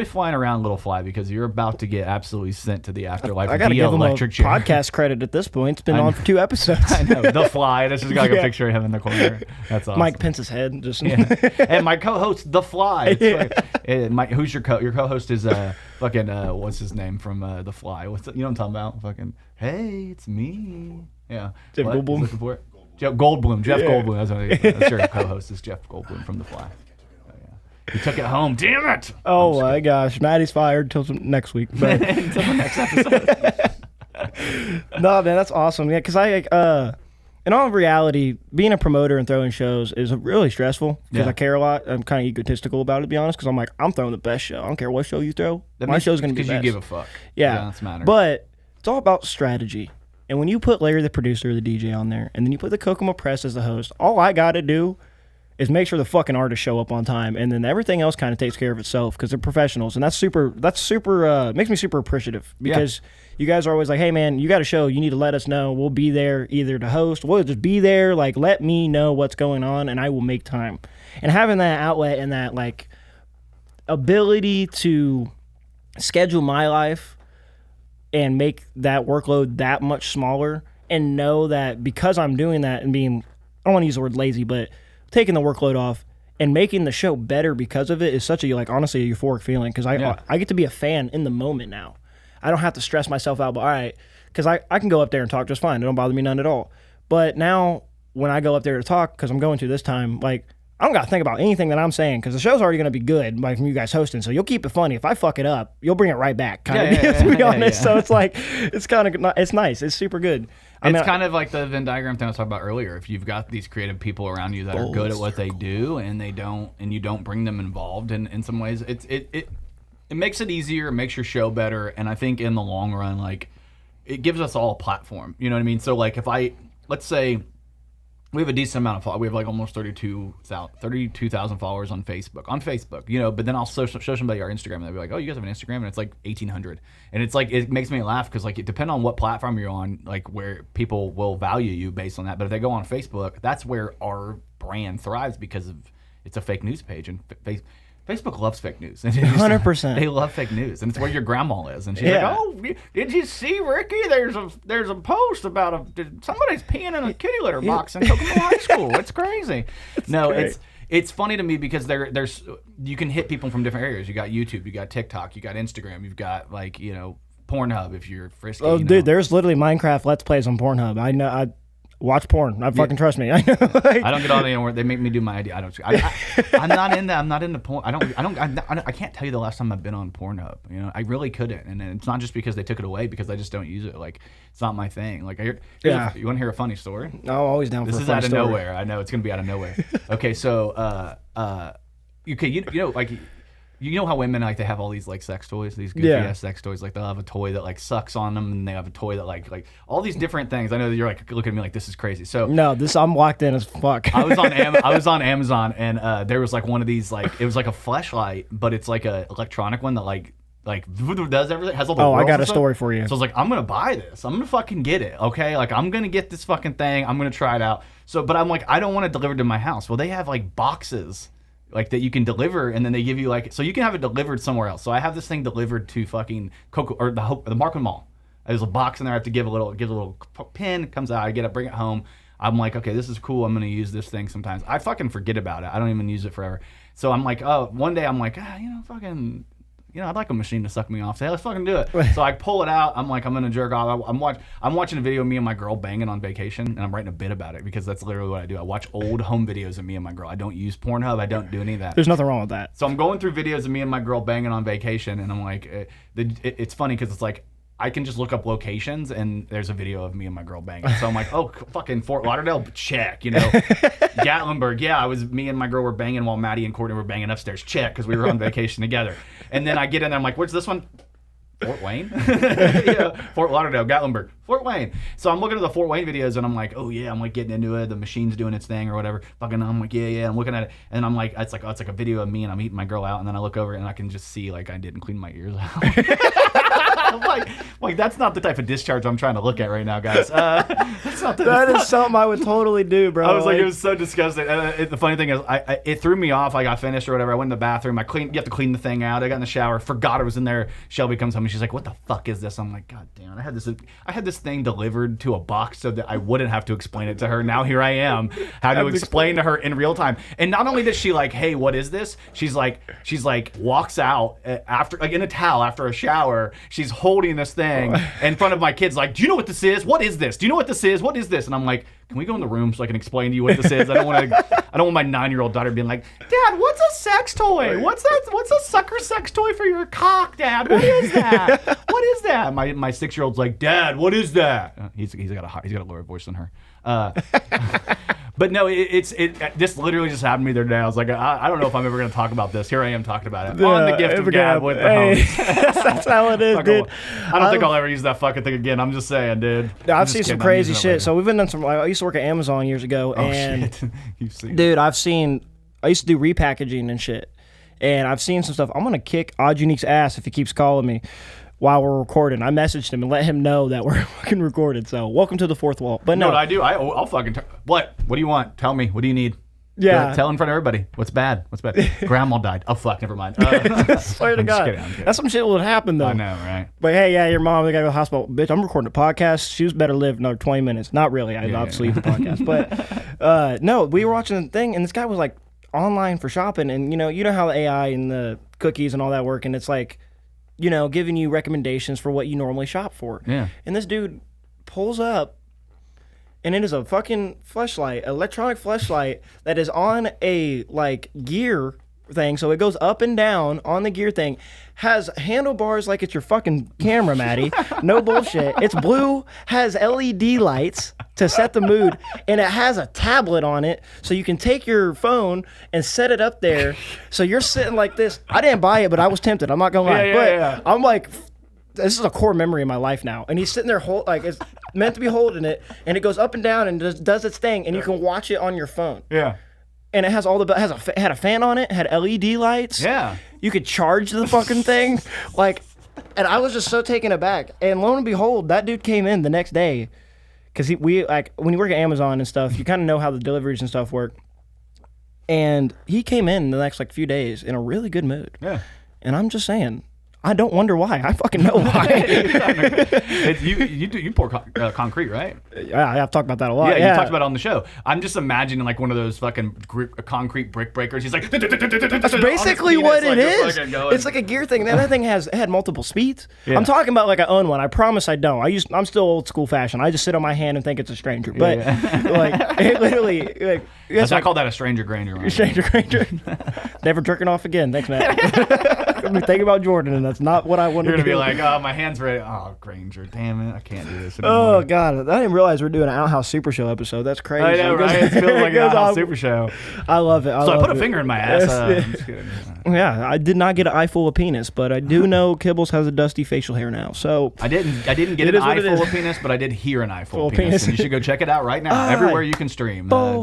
flying around, little fly, because you're about to get absolutely sent to the afterlife. I gotta give him a podcast credit at this point. It's been on for 2 episods. I know, the fly. That's just got like a picture of him in the corner. That's awesome. Mike Pence's head, just and my co-host, the fly. Who's your co-host is fucking what's his name from the Fly? You know what I'm talking about? Fucking hey, it's me. Yeah. Jeff Goldblum. Looking for it? Jeff Goldblum. That's your co-host is Jeff Goldblum from The Fly. Oh, yeah. He took it home. Damn it! Oh my gosh, Maddie's fired until next week. But until the next episode. No, man, that's awesome. Yeah, because in all reality, being a promoter and throwing shows is really stressful because I care a lot. I'm kind of egotistical about it, to be honest, because I'm like, I'm throwing the best show. I don't care what show you throw. My show's going to be best. Because you give a fuck. Yeah. That's matter. But it's all about strategy. And when you put Larry, the producer, the DJ on there, and then you put the Kokomo Press as the host, all I got to do is make sure the fucking artists show up on time, and then everything else kind of takes care of itself because they're professionals, and that's super makes me super appreciative because you guys are always like, hey man, you got a show, you need to let us know. We'll be there either to host, we'll just be there, like let me know what's going on, and I will make time. And having that outlet and that like ability to schedule my life and make that workload that much smaller and know that because I'm doing that and being, I don't want to use the word lazy, but taking the workload off and making the show better because of it is such a, like, honestly, a euphoric feeling because I get to be a fan in the moment now. I don't have to stress myself out, but all right, because I can go up there and talk just fine. It don't bother me none at all. But now when I go up there to talk, because I'm going to this time, like, I don't got to think about anything that I'm saying because the show's already going to be good, like from you guys hosting. So you'll keep it funny. If I fuck it up, you'll bring it right back, kind of. To be honest, so it's like it's kind of it's nice. It's super good. It's kind of like the Venn diagram thing I was talking about earlier. If you've got these creative people around you that are good at what they do, and you don't bring them involved in some ways, it makes it easier, it makes your show better, and I think in the long run, like it gives us all a platform. You know what I mean? So like if let's say. We have a decent amount of followers. We have like almost 32,000 followers on Facebook. You know, but then I'll show somebody our Instagram and they'll be like, oh, you guys have an Instagram? And it's like 1,800. And it's like, it makes me laugh because like it depends on what platform you're on, like where people will value you based on that. But if they go on Facebook, that's where our brand thrives because it's a fake news page. And Facebook loves fake news. 100%. They love fake news, and it's where your grandma is. And she's like, "Oh, did you see, Ricky? There's a post about somebody's peeing in a kitty litter box in Kokomo High School. It's crazy." It's funny to me because there's you can hit people from different areas. You got YouTube, you got TikTok, you got Instagram, you've got like Pornhub if you're frisky. Oh, dude, there's literally Minecraft Let's Plays on Pornhub. I know. Watch porn. Fucking trust me. I know. I don't get on anywhere. They make me do my ID. I'm not in that. I'm not into porn. I can't tell you the last time I've been on Pornhub. You know, I really couldn't. And it's not just because they took it away, because I just don't use it. Like, it's not my thing. Like, you want to hear a funny story? I'm always down for a funny story. This is out of nowhere. I know it's gonna be out of nowhere. Okay, so you know, like. You know how women, like, they have all these, like, sex toys, these goofy ass sex toys. Like, they'll have a toy that, like, sucks on them, and they have a toy that like all these different things. I know that you're like looking at me like this is crazy. So no, I'm locked in as fuck. I was on Amazon, and there was like one of these, like, it was like a fleshlight, but it's like a electronic one that like does everything, has all the I got a story for you. So I was like, I'm gonna buy this. I'm gonna fucking get it. Okay, like, I'm gonna get this fucking thing. I'm gonna try it out. So, but I'm like, I don't want it delivered to my house. Well, they have like boxes, like, that you can deliver, and then they give you, like, so you can have it delivered somewhere else. So I have this thing delivered to fucking the Markham Mall. There's a box in there. I have to give a little pin. It comes out. I get it, bring it home. I'm like, okay, this is cool. I'm gonna use this thing sometimes. I fucking forget about it. I don't even use it forever. So I'm like, oh, one day I'm like, I'd like a machine to suck me off. Say, let's fucking do it. So I pull it out. I'm like, I'm gonna jerk off. I'm watching a video of me and my girl banging on vacation, and I'm writing a bit about it, because that's literally what I do. I watch old home videos of me and my girl. I don't use Pornhub. I don't do any of that. There's nothing wrong with that. So I'm going through videos of me and my girl banging on vacation, and I'm like, it's funny because it's like, I can just look up locations, and there's a video of me and my girl banging. So I'm like, oh, fucking Fort Lauderdale, check, you know. Gatlinburg, yeah, me and my girl were banging while Maddie and Courtney were banging upstairs, check, because we were on vacation together. And then I get in there, I'm like, what's this one? Fort Wayne? Fort Lauderdale, Gatlinburg, Fort Wayne. So I'm looking at the Fort Wayne videos, and I'm like, oh yeah, I'm like getting into it. The machine's doing its thing or whatever. Fucking, I'm like, yeah. I'm looking at it, and I'm like, it's like a video of me, and I'm eating my girl out, and then I look over, and I can just see, like, I didn't clean my ears out. I'm like, that's not the type of discharge I'm trying to look at right now, guys. That is something I would totally do, bro. I was like, it was so disgusting. And the funny thing is, it threw me off. I got finished or whatever. I went in the bathroom. You have to clean the thing out. I got in the shower, forgot it was in there. Shelby comes home, and she's like, what the fuck is this? I'm like, God damn it. I had this thing delivered to a box so that I wouldn't have to explain it to her. Now here I am, how to explain to her in real time. And not only does she like, hey, what is this? She's like walks out after, like, in a towel after a shower. She's holding this thing in front of my kids, like, do you know what this is? What is this? Do you know what this is? What is this? And I'm like, can we go in the room so I can explain to you what this is? I don't want my 9-year-old daughter being like, Dad, what's a sex toy? What's that? What's a sucker sex toy for your cock, Dad? What is that? What is that? My 6-year-old's like, Dad, what is that? He's got a lower voice than her. But no, this literally just happened to me the other day. I was like, I don't know if I'm ever going to talk about this. Here I am talking about it on the Gift of Gab with the homies. That's how it is, dude. I don't think I'll ever use that fucking thing again. I'm just saying, dude. I've seen some crazy shit. So we've been done some. I used to work at Amazon years ago, and shit. You've seen dude, I used to do repackaging and shit, and I've seen some stuff. I'm gonna kick Odd Unique's ass if he keeps calling me while we're recording. I messaged him and let him know that we're fucking recorded. So welcome to the fourth wall. But no, what I do, I'll fucking what do you want? Tell me. What do you need? Yeah. Tell in front of everybody. What's bad? Grandma died. Oh, fuck. Never mind. Swear to God. Kidding. That's some shit would happen, though. I know, right? But hey, yeah, your mom, they got to go to the hospital. Bitch, I'm recording a podcast. She was better live another 20 minutes. Not really. I obviously leave the podcast. But no, we were watching the thing, and this guy was like online for shopping. And, you know how the AI and the cookies and all that work. And it's like, giving you recommendations for what you normally shop for. Yeah. And this dude pulls up, and it is a fucking fleshlight, electronic fleshlight that is on a like gear thing. So it goes up and down on the gear thing, has handlebars like it's your fucking camera, Maddie. No bullshit. It's blue, has LED lights to set the mood, and it has a tablet on it so you can take your phone and set it up there. So you're sitting like this. I didn't buy it, but I was tempted. I'm not gonna lie. Yeah. I'm like, this is a core memory in my life now. And he's sitting there it's meant to be holding it, and it goes up and down and does its thing, and you can watch it on your phone. Yeah. And it has had a fan on it, had LED lights. Yeah. You could charge the fucking thing. And I was just so taken aback. And lo and behold, that dude came in the next day. Because when you work at Amazon and stuff, you kind of know how the deliveries and stuff work. And he came in the next few days in a really good mood. Yeah. And I'm just saying, I don't wonder why. I fucking know why. You pour concrete, right? Yeah, I've talked about that a lot. Yeah, Yeah, you talked about it on the show. I'm just imagining like one of those fucking concrete brick breakers. He's like, That's basically what it is. It's like a gear thing. That thing had multiple speeds. Yeah. I'm talking about like I own one. I promise I don't. I'm still old school fashioned. I just sit on my hand and think it's a stranger. But like it literally, like, I call that a stranger Grainger. Right? Stranger Grainger. Never jerking off again. Thanks, Matt. I'm thinking about Jordan, and that's not what I wanted You're to gonna do. be like, oh, my hand's ready. Oh, Grainger, damn it, I can't do this anymore. Oh God, I didn't realize we're doing an Outhouse Super Show episode. That's crazy. I know, right? It feels like an Outhouse Super Show. I love it. So I put a finger in my ass. I'm just kidding. Yeah, I did not get an eye full of penis, but I do know Kibbles has a dusty facial hair now. So I didn't get It an is what eye it full is. of penis, but I did hear an eye full of Full penis. penis. And you should go check it out right now. Ah, Everywhere you can stream. full.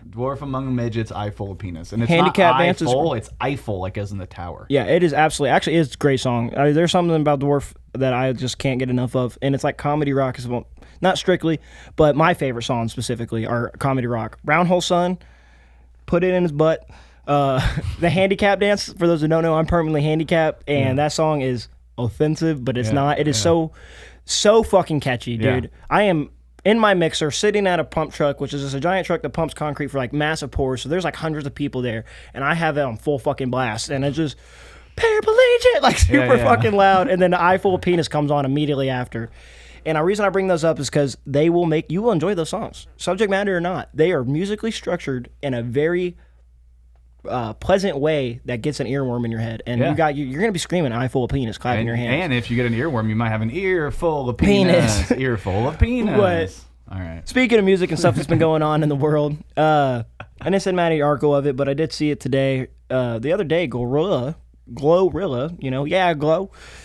Dwarf Among Midgets, eye full of penis. And it's Handicap not eye dances- full, it's Eiffel, like as in the tower. yeah, it is absolutely. Actually, it's a great song. There's something about Dwarf that I just can't get enough of, and it's like comedy rock is not strictly, but my favorite songs specifically are comedy rock. Brown Hole Sun, Put It in His Butt. The handicap dance. For those who don't know, I'm permanently handicapped, and that song is offensive, but it's not. It is so fucking catchy, dude. Yeah. I am in my mixer sitting at a pump truck, which is just a giant truck that pumps concrete for like massive pours. So there's like hundreds of people there, and I have it on full fucking blast, and it's just paraplegic, like super fucking loud. And then the eye full of penis comes on immediately after. And the reason I bring those up is because you will enjoy those songs, subject matter or not. They are musically structured in a very pleasant way that gets an earworm in your head, and you're gonna be screaming "eye full of penis," clapping your hands. And if you get an earworm, you might have an ear full of penis. Ear full of penis. All right. Speaking of music and stuff that's been going on in the world, I didn't send Maddie an article of it, but I did see it today. The other day, Glorilla, Glow.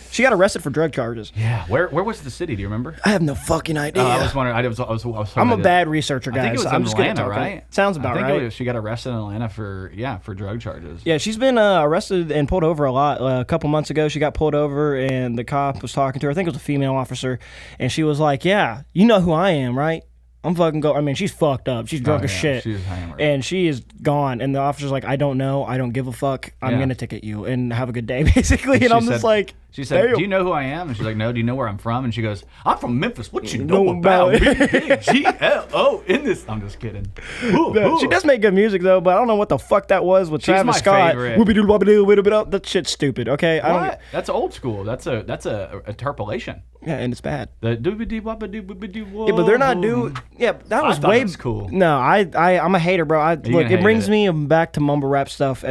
She got arrested for drug charges. Yeah. Where was the city? Do you remember? I have no fucking idea. I was wondering. I was I'm a bad researcher, guys. I think it was I'm in just Atlanta, gonna talk right? Sounds about right. She got arrested in Atlanta for drug charges. Yeah, she's been arrested and pulled over a lot. A couple months ago, she got pulled over, and the cop was talking to her. I think it was a female officer, and she was like, "Yeah, you know who I am, right? I'm fucking I mean, she's fucked up. She's drunk as shit. She's hammered. And she is gone. And the officer's like, I don't know. I don't give a fuck. I'm going to ticket you and have a good day, basically. And I'm just like, she said, damn. do you know who I am? And she's like, no. Do you know where I'm from? And she goes, I'm from Memphis. What you know about me? Big G-L-O in this. I'm just kidding. She does make good music, though, but I don't know what the fuck that was with Travis my Scott. favorite. Whoopie-doo-wop-a-doo-wop-a-doo. That shit's stupid, okay? What? That's old school. That's a interpolation. Yeah, and it's bad. The doobie-dee-wop-a-doo-wop-a-doo. Yeah, but they're not doing. Yeah, that was thought way it was cool. No, I'm a hater, bro. Look, gonna it hate brings it. me back to mumble rap stuff.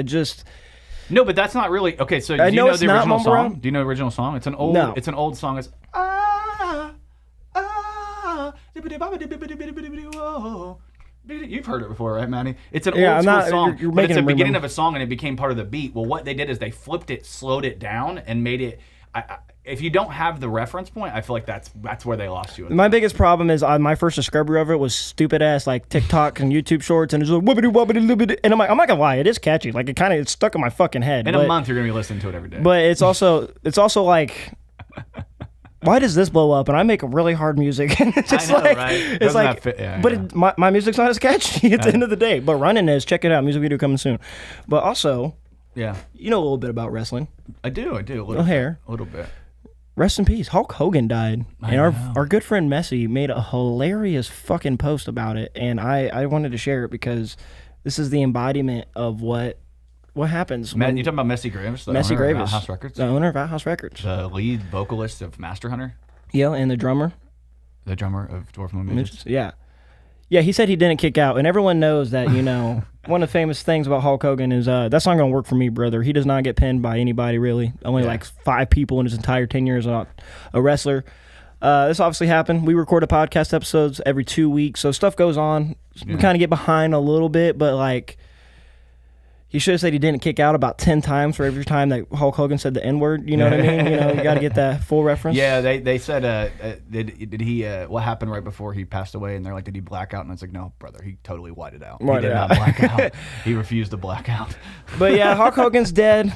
No, but that's not really okay. So do I you know know it's the not original mumble song? rap. Do you know the original song? It's an old. No. It's an old song. It's You've heard it before, right, Manny? It's an old school song. You're but making it's the it beginning remember. of a song, and it became part of the beat. Well, what they did is they flipped it, slowed it down, and made it. If you don't have the reference point, I feel like that's where they lost you. My biggest problem is my first discovery of it was stupid ass like TikTok and YouTube shorts, and it's like whoopity whoopity whoopity, and I'm not gonna lie, it is catchy. Like it's stuck in my fucking head. In a month, you're gonna be listening to it every day. But it's also like, why does this blow up? And I make really hard music. And it's just I know, like, right? it's Doesn't like, that fit? Yeah, but yeah. My music's not as catchy at the end of the day. But Running is, check it out. Music video coming soon. But also, yeah, you know a little bit about wrestling. I do. A little bit. Rest in peace. Hulk Hogan died. And our good friend Messi made a hilarious fucking post about it. And I wanted to share it because this is the embodiment of what happens. Matt, you talking about Messi Graves? Messi Graves. Outhouse Records? The owner of Outhouse Records. The lead vocalist of Master Hunter? Yeah, and the drummer. The drummer of Dwarf Among Midgets? Yeah. Yeah, he said he didn't kick out. And everyone knows that, one of the famous things about Hulk Hogan is that's not going to work for me, brother. He does not get pinned by anybody, really. Only like 5 people in his entire 10 years as a wrestler. This obviously happened. We record podcast episodes every 2 weeks, so stuff goes on. We kind of get behind a little bit, but like, he should have said he didn't kick out about 10 times for every time that Hulk Hogan said the N-word. You know what I mean? You got to get that full reference. Yeah, they said, did he, what happened right before he passed away? And they're like, did he black out? And it's like, no, brother, he totally whited out. He did not black out. He refused to black out. But yeah, Hulk Hogan's dead.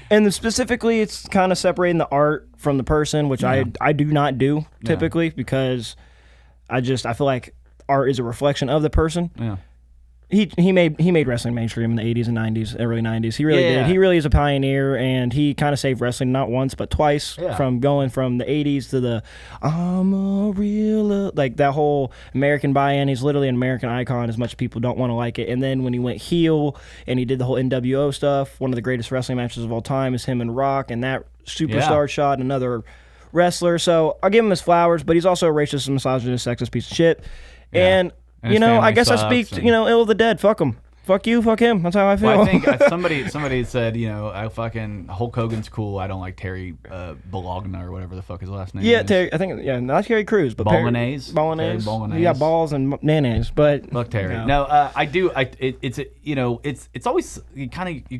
And specifically, it's kind of separating the art from the person, which I do not do typically because I feel like art is a reflection of the person. Yeah. he made wrestling mainstream in the 80s and 90s, early 90s. He really did. He really is a pioneer, and he kind of saved wrestling not once but twice from going from the 80s to the I'm a real like that whole American buy-in. He's literally an American icon as much as people don't want to like it. And then when he went heel and he did the whole NWO stuff, one of the greatest wrestling matches of all time is him and Rock, and that superstar shot another wrestler. So I'll give him his flowers, but he's also a racist, misogynist, sexist piece of shit. And you know, I guess I speak, ill of the dead. Fuck him. Fuck you. Fuck him. That's how I feel. Well, I think somebody said, I fucking Hulk Hogan's cool. I don't like Terry Bologna or whatever the fuck his last name is. Terry. I think not Terry Crews, but Bolognese. Bolognese. He got balls and mayonnaise, but fuck Terry. No, I do. It's always you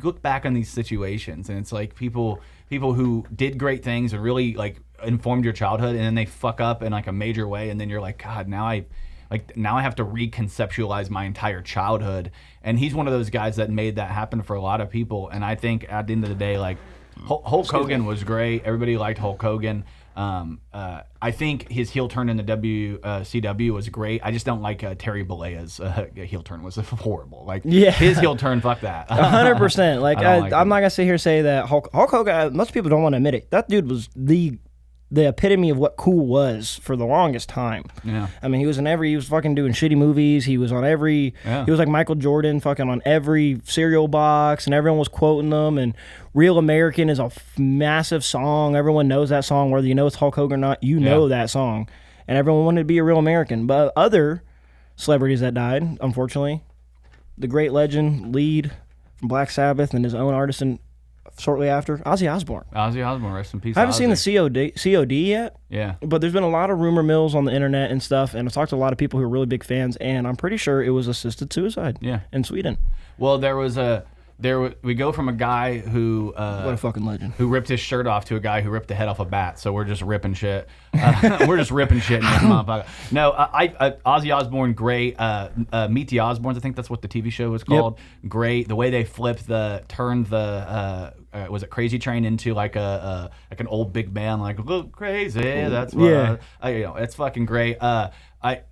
look back on these situations and it's like people who did great things and really like informed your childhood, and then they fuck up in like a major way, and then you're like, God, now I have to reconceptualize my entire childhood. And he's one of those guys that made that happen for a lot of people. And I think at the end of the day, like Hulk Hogan was great. Everybody liked Hulk Hogan. I think his heel turn in the WCW was great. I just don't like Terry Bollea's heel turn was horrible. Like his heel turn, fuck that. 100%. Like I'm not gonna sit here and say that Hulk Hogan. Most people don't want to admit it. That dude was the epitome of what cool was for the longest time. Yeah. I mean, he was fucking doing shitty movies. He was on he was like Michael Jordan fucking on every cereal box, and everyone was quoting them. And Real American is a massive song. Everyone knows that song. Whether you know it's Hulk Hogan or not, you know that song. And everyone wanted to be a real American. But other celebrities that died, unfortunately, the great legend, lead from Black Sabbath and his own artist shortly after, Ozzy Osbourne. Rest in peace. I haven't seen the COD yet. Yeah. But there's been a lot of rumor mills on the internet and stuff, and I've talked to a lot of people who are really big fans, and I'm pretty sure it was assisted suicide. Yeah. In Sweden. Well, we go from a guy who what a fucking legend, who ripped his shirt off to a guy who ripped the head off a bat. So we're just ripping shit. We're just ripping shit in this motherfucker. No, Ozzy Osbourne, great. Meet the Osbournes, I think that's what the TV show was called. Yep. Great. The way they turned the was it Crazy Train into like an old big band, like look crazy. That's what it's fucking great. I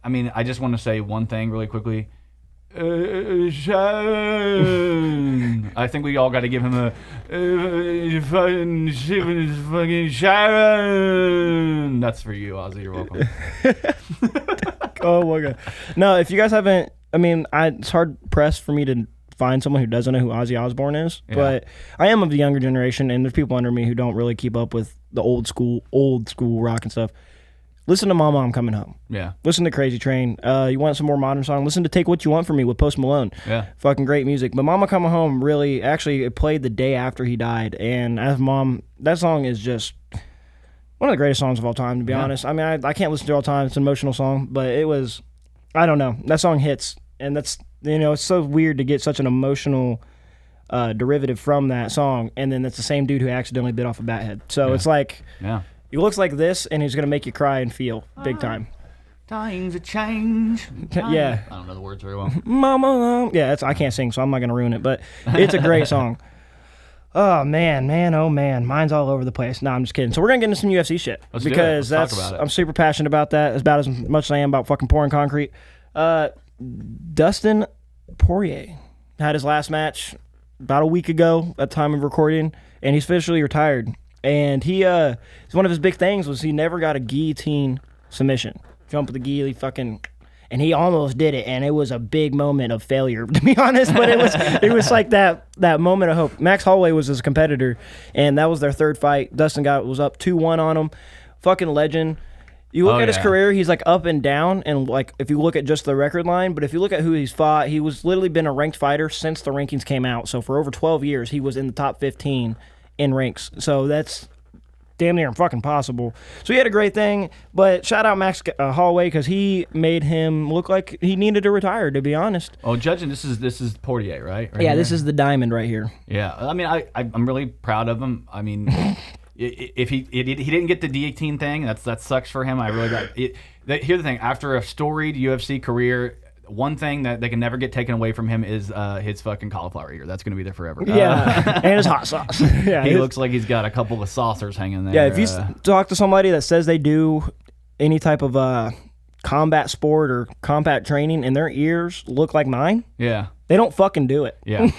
mean, I just want to say one thing really quickly. Sharon. I think we all got to give him a fucking Sharon. That's for you, Ozzy. You're welcome. Oh my god. No, if you guys haven't, I mean, it's hard pressed for me to find someone who doesn't know who Ozzy Osbourne is, but I am of the younger generation, and there's people under me who don't really keep up with the old school rock and stuff. Listen to Mama, I'm Coming Home. Yeah. Listen to Crazy Train. You want some more modern song? Listen to Take What You Want From Me with Post Malone. Yeah. Fucking great music. But Mama Coming Home really, actually, it played the day after he died. And as mom, that song is just one of the greatest songs of all time, to be honest. I mean, I can't listen to it all the time. It's an emotional song. But it was, I don't know. That song hits. And that's, it's so weird to get such an emotional derivative from that song. And then it's the same dude who accidentally bit off a bat head. So it's like... Yeah. He looks like this, and he's going to make you cry and feel big time. Times a change. Yeah. I don't know the words very well. Mama. Yeah, I can't sing, so I'm not going to ruin it, but it's a great song. Oh, man. Mine's all over the place. No, I'm just kidding. So we're going to get into some UFC shit. Let's do it. Let's talk about it. I'm super passionate about that, about as much as I am about fucking pouring concrete. Dustin Poirier had his last match about a week ago at the time of recording, and he's officially retired. And one of his big things was he never got a guillotine submission. Jump with the guillotine, and he almost did it, and it was a big moment of failure, to be honest. But it was like that moment of hope. Max Holloway was his competitor, and that was their third fight. Dustin was up 2-1 on him. Fucking legend. You look at his career, he's like up and down, and like if you look at just the record line, but if you look at who he's fought, he was literally been a ranked fighter since the rankings came out. So for over 12 years, he was in the top 15 in ranks. So that's damn near fucking possible. So he had a great thing, but shout out Max Holloway because he made him look like he needed to retire, to be honest. Oh, judging, this is Poirier, right? Yeah, this is the diamond right here. Yeah, I mean, I'm really proud of him. I mean, if he didn't get the D18 thing, that sucks for him. I really got it. Here's the thing: after a storied UFC career, one thing that they can never get taken away from him is his fucking cauliflower ear. That's going to be there forever. Yeah, and his hot sauce. Yeah, he looks like he's got a couple of saucers hanging there. Yeah, if you talk to somebody that says they do any type of combat sport or combat training and their ears look like mine, Yeah. they don't fucking do it. Yeah.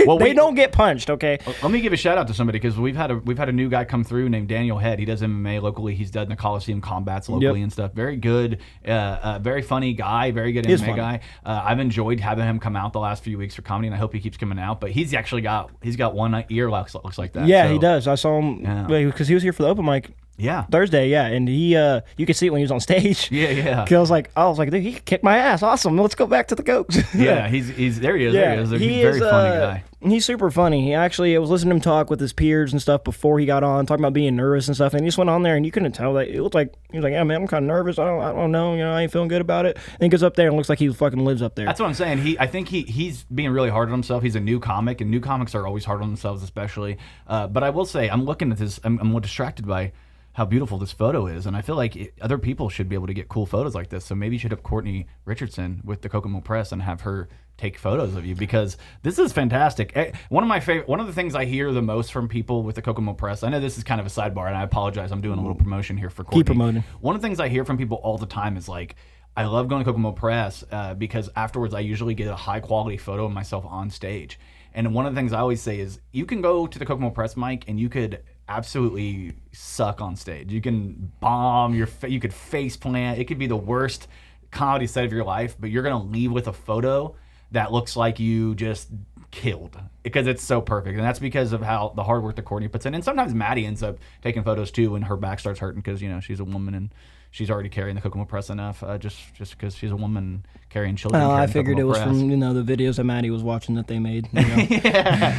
Well, They don't get punched, okay? Let me give a shout out to somebody because we've had a new guy come through named Daniel Head. He does MMA locally. He's done the Coliseum combats locally and stuff. Very good, very funny guy. Very good MMA guy. I've enjoyed having him come out the last few weeks for comedy, and I hope he keeps coming out. But he's actually got one ear looks like that. Yeah, so, he does. I saw him because he was here for the open mic. Yeah. Thursday, yeah, and he, you could see it when he was on stage. Yeah. 'Cause I was like, dude, he kicked my ass. Awesome. Let's go back to the Cokes. Yeah, he's there. He is. Yeah, There he is. He's a he very is, funny guy. He's super funny. He actually, I was listening to him talk with his peers and stuff before he got on, talking about being nervous and stuff. And he just went on there, and you couldn't tell that it looked like he was like, "Yeah, man, I'm kind of nervous. I don't know. I ain't feeling good about it." And he goes up there and looks like he fucking lives up there. That's what I'm saying. I think he's being really hard on himself. He's a new comic, and new comics are always hard on themselves, especially. But I will say, I'm looking at this. I'm more distracted by how beautiful this photo is, and I feel like other people should be able to get cool photos like this. So maybe you should have Courtney Richardson with the Kokomo Press and have her take photos of you, because this is fantastic. One of the things I hear the most from people with the Kokomo Press, I know this is kind of a sidebar, and I apologize, I'm doing a little promotion here for Courtney. Keep promoting. One of the things I hear from people all the time is like, I love going to Kokomo Press because afterwards I usually get a high quality photo of myself on stage. And one of the things I always say is, you can go to the Kokomo Press mic and you could absolutely suck on stage. You can bomb, you could face plant. It could be the worst comedy set of your life, but you're gonna leave with a photo that looks like you just killed, because it's so perfect. And that's because of how the hard work that Courtney puts in. And sometimes Maddie ends up taking photos too when her back starts hurting, because she's a woman and she's already carrying the Kokomo Press enough, just because she's a woman carrying children. I carrying the figured it Kokomo was Press. from the videos that Maddie was watching that they made. Yeah.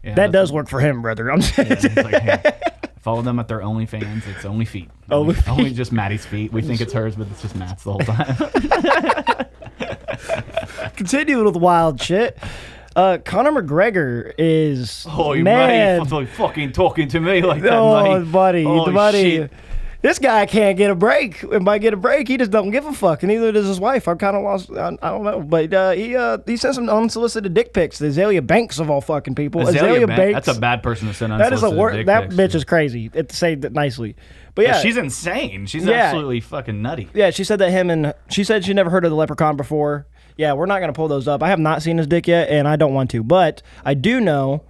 Yeah, That does work for him, brother. I'm saying. Yeah, it's like, hey, follow them at their OnlyFans. It's only feet. Only just Maddie's feet. We think it's hers, but it's just Matt's the whole time. Continuing with wild shit. Conor McGregor is You man. Maddie fucking talking to me like that, buddy, buddy. Shit. This guy can't get a break. And by get a break, he just don't give a fuck. And neither does his wife. I'm kind of lost. I don't know. But he sent some unsolicited dick pics to Azalea Banks of all fucking people. Azalea Banks. That's a bad person to send unsolicited dick That pics. bitch is crazy. To say that nicely. But yeah, she's insane. She's absolutely fucking nutty. Yeah, she said that she said she never heard of the Leprechaun before. Yeah, we're not going to pull those up. I have not seen his dick yet, and I don't want to. But I do know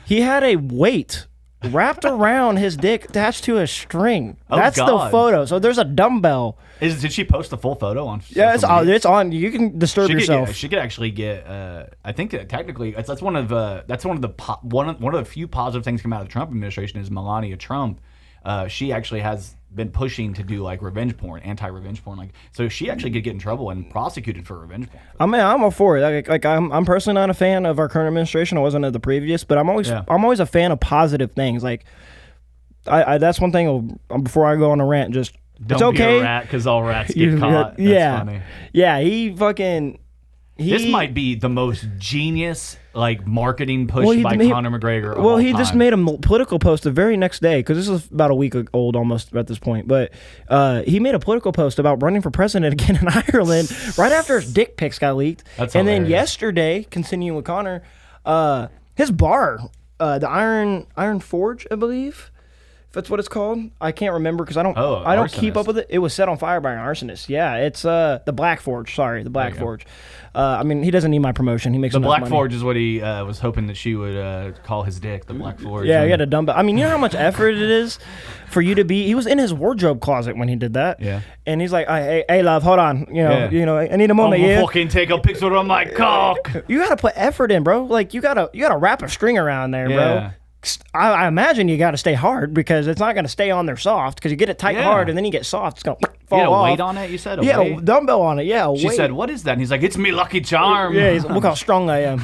he had a weight wrapped around his dick attached to a string. That's God. the photo. So there's a dumbbell. Did she post the full photo on? Yeah, social media? it's on. You can disturb yourself. She could actually get. I think that technically that's one of the few positive things come out of the Trump administration is Melania Trump. She actually has been pushing to do like revenge porn, anti-revenge porn, so she actually could get in trouble and prosecuted for revenge porn. I mean, I'm all for it. I'm personally not a fan of our current administration. I wasn't of the previous, but I'm always a fan of positive things. Like, I that's one thing. Before I go on a rant, just Don't it's okay. be a rat, because all rats get caught. That's funny. Yeah. This might be the most genius marketing push by Conor McGregor. Well, he just made a political post the very next day, because this is about a week old almost at this point. But he made a political post about running for president again in Ireland right after his dick pics got leaked. That's and hilarious. then yesterday, continuing with Conor, his bar, the Iron Forge, I believe. If that's what it's called. I can't remember because I don't keep up with it. It was set on fire by an arsonist. Yeah, it's the Black Forge. Sorry, the Black Forge. I mean, he doesn't need my promotion. He makes the enough Black money. Forge is what he was hoping that she would call his dick. The Black Forge. Yeah, he had a dumbbell. I mean, you know how much effort it is for you to be. He was in his wardrobe closet when he did that. Yeah. And he's like, "Hey, love, hold on. I need a moment. I'm Yeah. fucking take a picture of my cock. You gotta put effort in, bro. Like you gotta wrap a string around there, bro. Yeah. I imagine you got to stay hard because it's not going to stay on there soft because you get it tight hard and then you get soft. It's going to fall You had a off. weight on it, you said? A Yeah, weight? a dumbbell on it. Yeah, a She weight. said, what is that? And he's like, it's me lucky charm. Yeah, look how strong I am.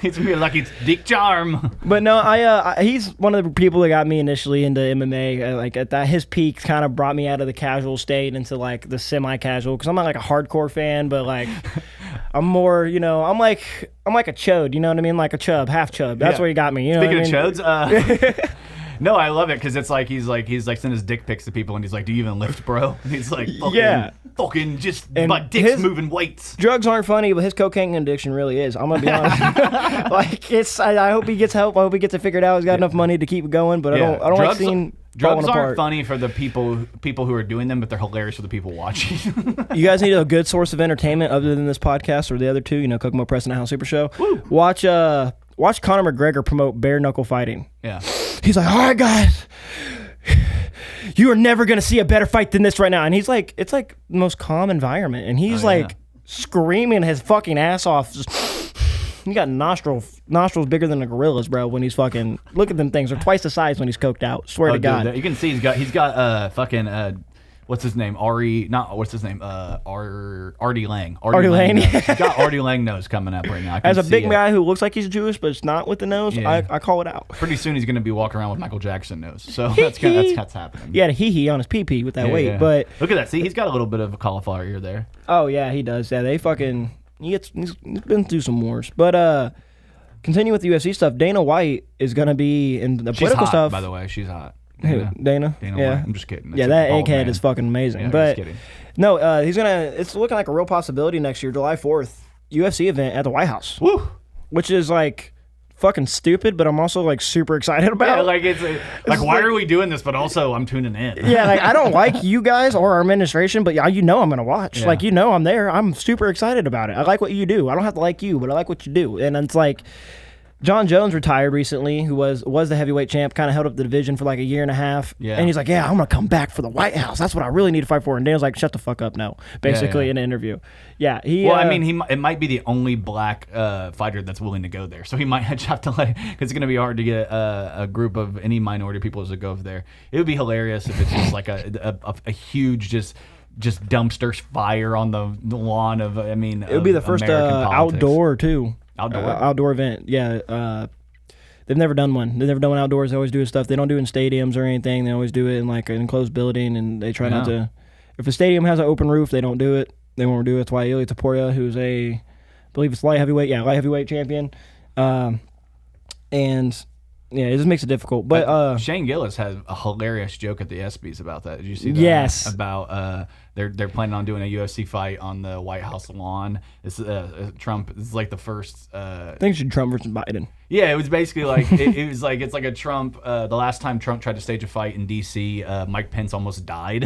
It's me lucky dick charm. But no, he's one of the people that got me initially into MMA. Like at that, his peak kind of brought me out of the casual state into like the semi-casual because I'm not like a hardcore fan, but like I'm more, I'm like a chode. You know what I mean? Like a chub, half chub. That's where he got me. You know Speaking what I mean? of chodes, no, I love it because it's like he's sending his dick pics to people and he's like, "Do you even lift, bro?" And he's like, fucking just And my dick's his moving weights." Drugs aren't funny, but his cocaine addiction really is. I'm gonna be honest. I hope he gets help. I hope he gets it figured out. He's got enough money to keep it going. But I don't like seeing. Drugs falling aren't apart. funny for the people who are doing them, but they're hilarious for the people watching. You guys need a good source of entertainment other than this podcast or the other two. You know, Kokomo Press and House Super Show. Woo. Watch Conor McGregor promote bare knuckle fighting. Yeah. He's like, all right, guys, you are never gonna see a better fight than this right now. And he's like, it's like the most calm environment, and he's like screaming his fucking ass off. He got nostrils bigger than a gorilla's, bro. When he's fucking look at them things, they're twice the size when he's coked out. Swear to God. Dude, you can see he's got fucking what's his name? Artie Lang. Artie Lang. Nose. He's got Artie Lang nose coming up right now. I can As a see big it. guy who looks like he's Jewish, but it's not with the nose, Yeah. I call it out. Pretty soon he's gonna be walking around with Michael Jackson nose. So that's happening. He had a hee-hee on his pee-pee with that weight, Yeah. but look at that. See, he's got a little bit of a cauliflower ear there. oh yeah, he does. Yeah, they fucking he's been through some wars. But continue with the UFC stuff. Dana White is gonna be in the She's political hot, stuff. by the way. She's hot. Who, Yeah. Dana? Dana Yeah. White. I'm just kidding. Yeah, That's that a bald egghead man. is fucking amazing. Yeah, but just kidding. no, it's looking like a real possibility next year, July 4th, UFC event at the White House. Woo! Which is like fucking stupid, but I'm also like super excited about. Yeah, like it's like why are we doing this? But also I'm tuning in. Yeah, like I don't like you guys or our administration, but yeah, you know I'm gonna watch. Yeah. Like you know I'm there. I'm super excited about it. I like what you do. I don't have to like you, but I like what you do. And it's like John Jones retired recently, who was the heavyweight champ, kind of held up the division for like a year and a half. Yeah. And he's like, yeah, I'm gonna come back for the White House. That's what I really need to fight for. And Daniel's like, shut the fuck up, no. Basically yeah. in an interview. Yeah, he. Well, I mean, it might be the only black fighter that's willing to go there. So he might have to because it's going to be hard to get a group of any minority people to go over there. It would be hilarious if it's just like a huge just dumpster fire on the lawn of. I mean, it would be the first outdoor too. Outdoor event. Yeah. They've never done one. They've never done one outdoors. They always do stuff. They don't do it in stadiums or anything. They always do it in like an enclosed building, and they try not to. If a stadium has an open roof, they don't do it. They won't do it. That's why Ilia Topuria, who's I believe it's light heavyweight champion, and yeah, it just makes it difficult. But Shane Gillis had a hilarious joke at the ESPYs about that. Did you see that? Yes. About they're planning on doing a UFC fight on the White House lawn. It's Trump. It's like the first. I think it should Trump versus Biden. Yeah, it was basically like it was like it's like a Trump. The last time Trump tried to stage a fight in D.C., Mike Pence almost died,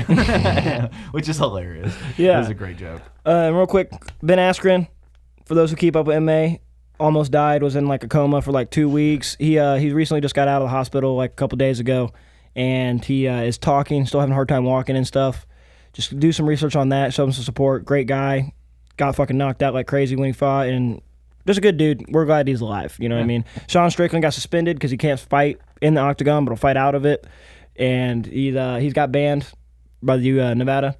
which is hilarious. Yeah, it was a great joke. And real quick, Ben Askren, for those who keep up with MMA, almost died. Was in like a coma for like 2 weeks. He recently just got out of the hospital like a couple days ago, and he is talking, still having a hard time walking and stuff. Just do some research on that. Show him some support. Great guy. Got fucking knocked out like crazy when he fought, and just a good dude. We're glad he's alive. You know what I mean? Sean Strickland got suspended because he can't fight in the octagon, but he'll fight out of it. And he's got banned by the Nevada.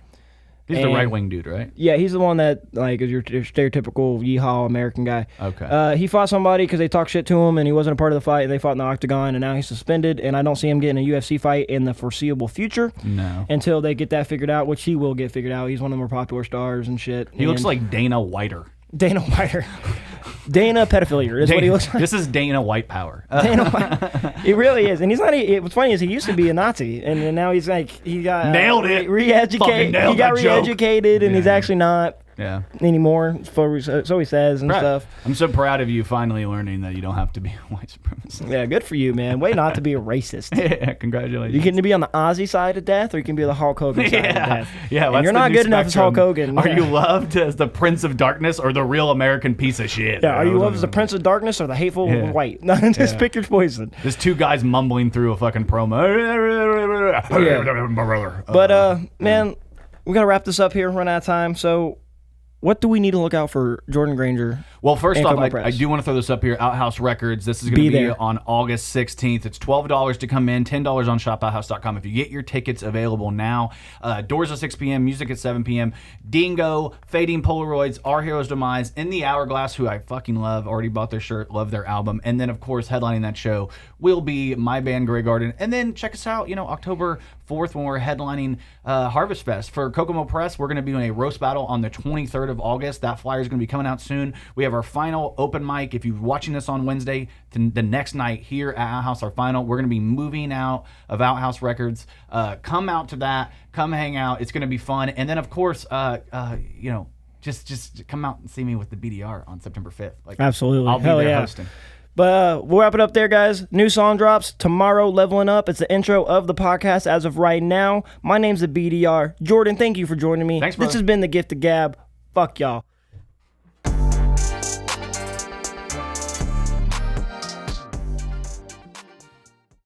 He's the right wing dude, right? Yeah, he's the one that like is your stereotypical yeehaw American guy. Okay. He fought somebody because they talked shit to him, and he wasn't a part of the fight. And they fought in the octagon, and now he's suspended. And I don't see him getting a UFC fight in the foreseeable future. No. Until they get that figured out, which he will get figured out. He's one of the more popular stars and shit. He looks like Dana Whiter. Dana Whiter. Dana pedophilia is what he looks like. This is Dana White power. Dana White. He really is, and he's not. What's funny is he used to be a Nazi, and now he's like he got nailed it. Re-educated. Nailed he got that joke. re-educated, and he's actually not. Yeah. Anymore, so he says and stuff. I'm so proud of you finally learning that you don't have to be a white supremacist. Yeah, good for you, man. Way not to be a racist. Yeah, congratulations. You can be on the Ozzy side of death, or you can be the Hulk Hogan side of death. Yeah, and that's you're the not new good enough as Hulk spectrum. Hogan. Are Yeah. you loved as the Prince of Darkness or the real American piece of shit? Yeah, are you loved as the Prince of Darkness or the hateful white? Just pick your poison. There's two guys mumbling through a fucking promo. But man, we gotta wrap this up here. Run out of time. So, what do we need to look out for Jordan Grainger? Well, first and off, Kokomo I Press? do want to throw this up here. Outhouse Records. This is going to be there. on August 16th. It's $12 to come in, $10 on shopouthouse.com. If you get your tickets available now, doors at 6 p.m., music at 7 p.m. Dingo, Fading Polaroids, Our Hero's Demise, In the Hourglass, who I fucking love. Already bought their shirt, love their album. And then, of course, headlining that show will be my band, Grey Garden. And then check us out, October 4th when we're headlining Harvest Fest. For Kokomo Press, we're going to be doing a roast battle on the 23rd of August. That flyer is going to be coming out soon. We have our final open mic. If you're watching this on Wednesday, the next night here at Outhouse, our final, we're going to be moving out of Outhouse Records. Come out to that. Come hang out. It's going to be fun. And then, of course, just come out and see me with the BDR on September 5th. Absolutely. I'll be Hell there yeah. hosting. But we'll wrap it up there, guys. New song drops tomorrow, Leveling Up. It's the intro of the podcast as of right now. My name's the BDR. Jordan, thank you for joining me. Thanks, This brother. has been the Gift of Gab. Fuck y'all.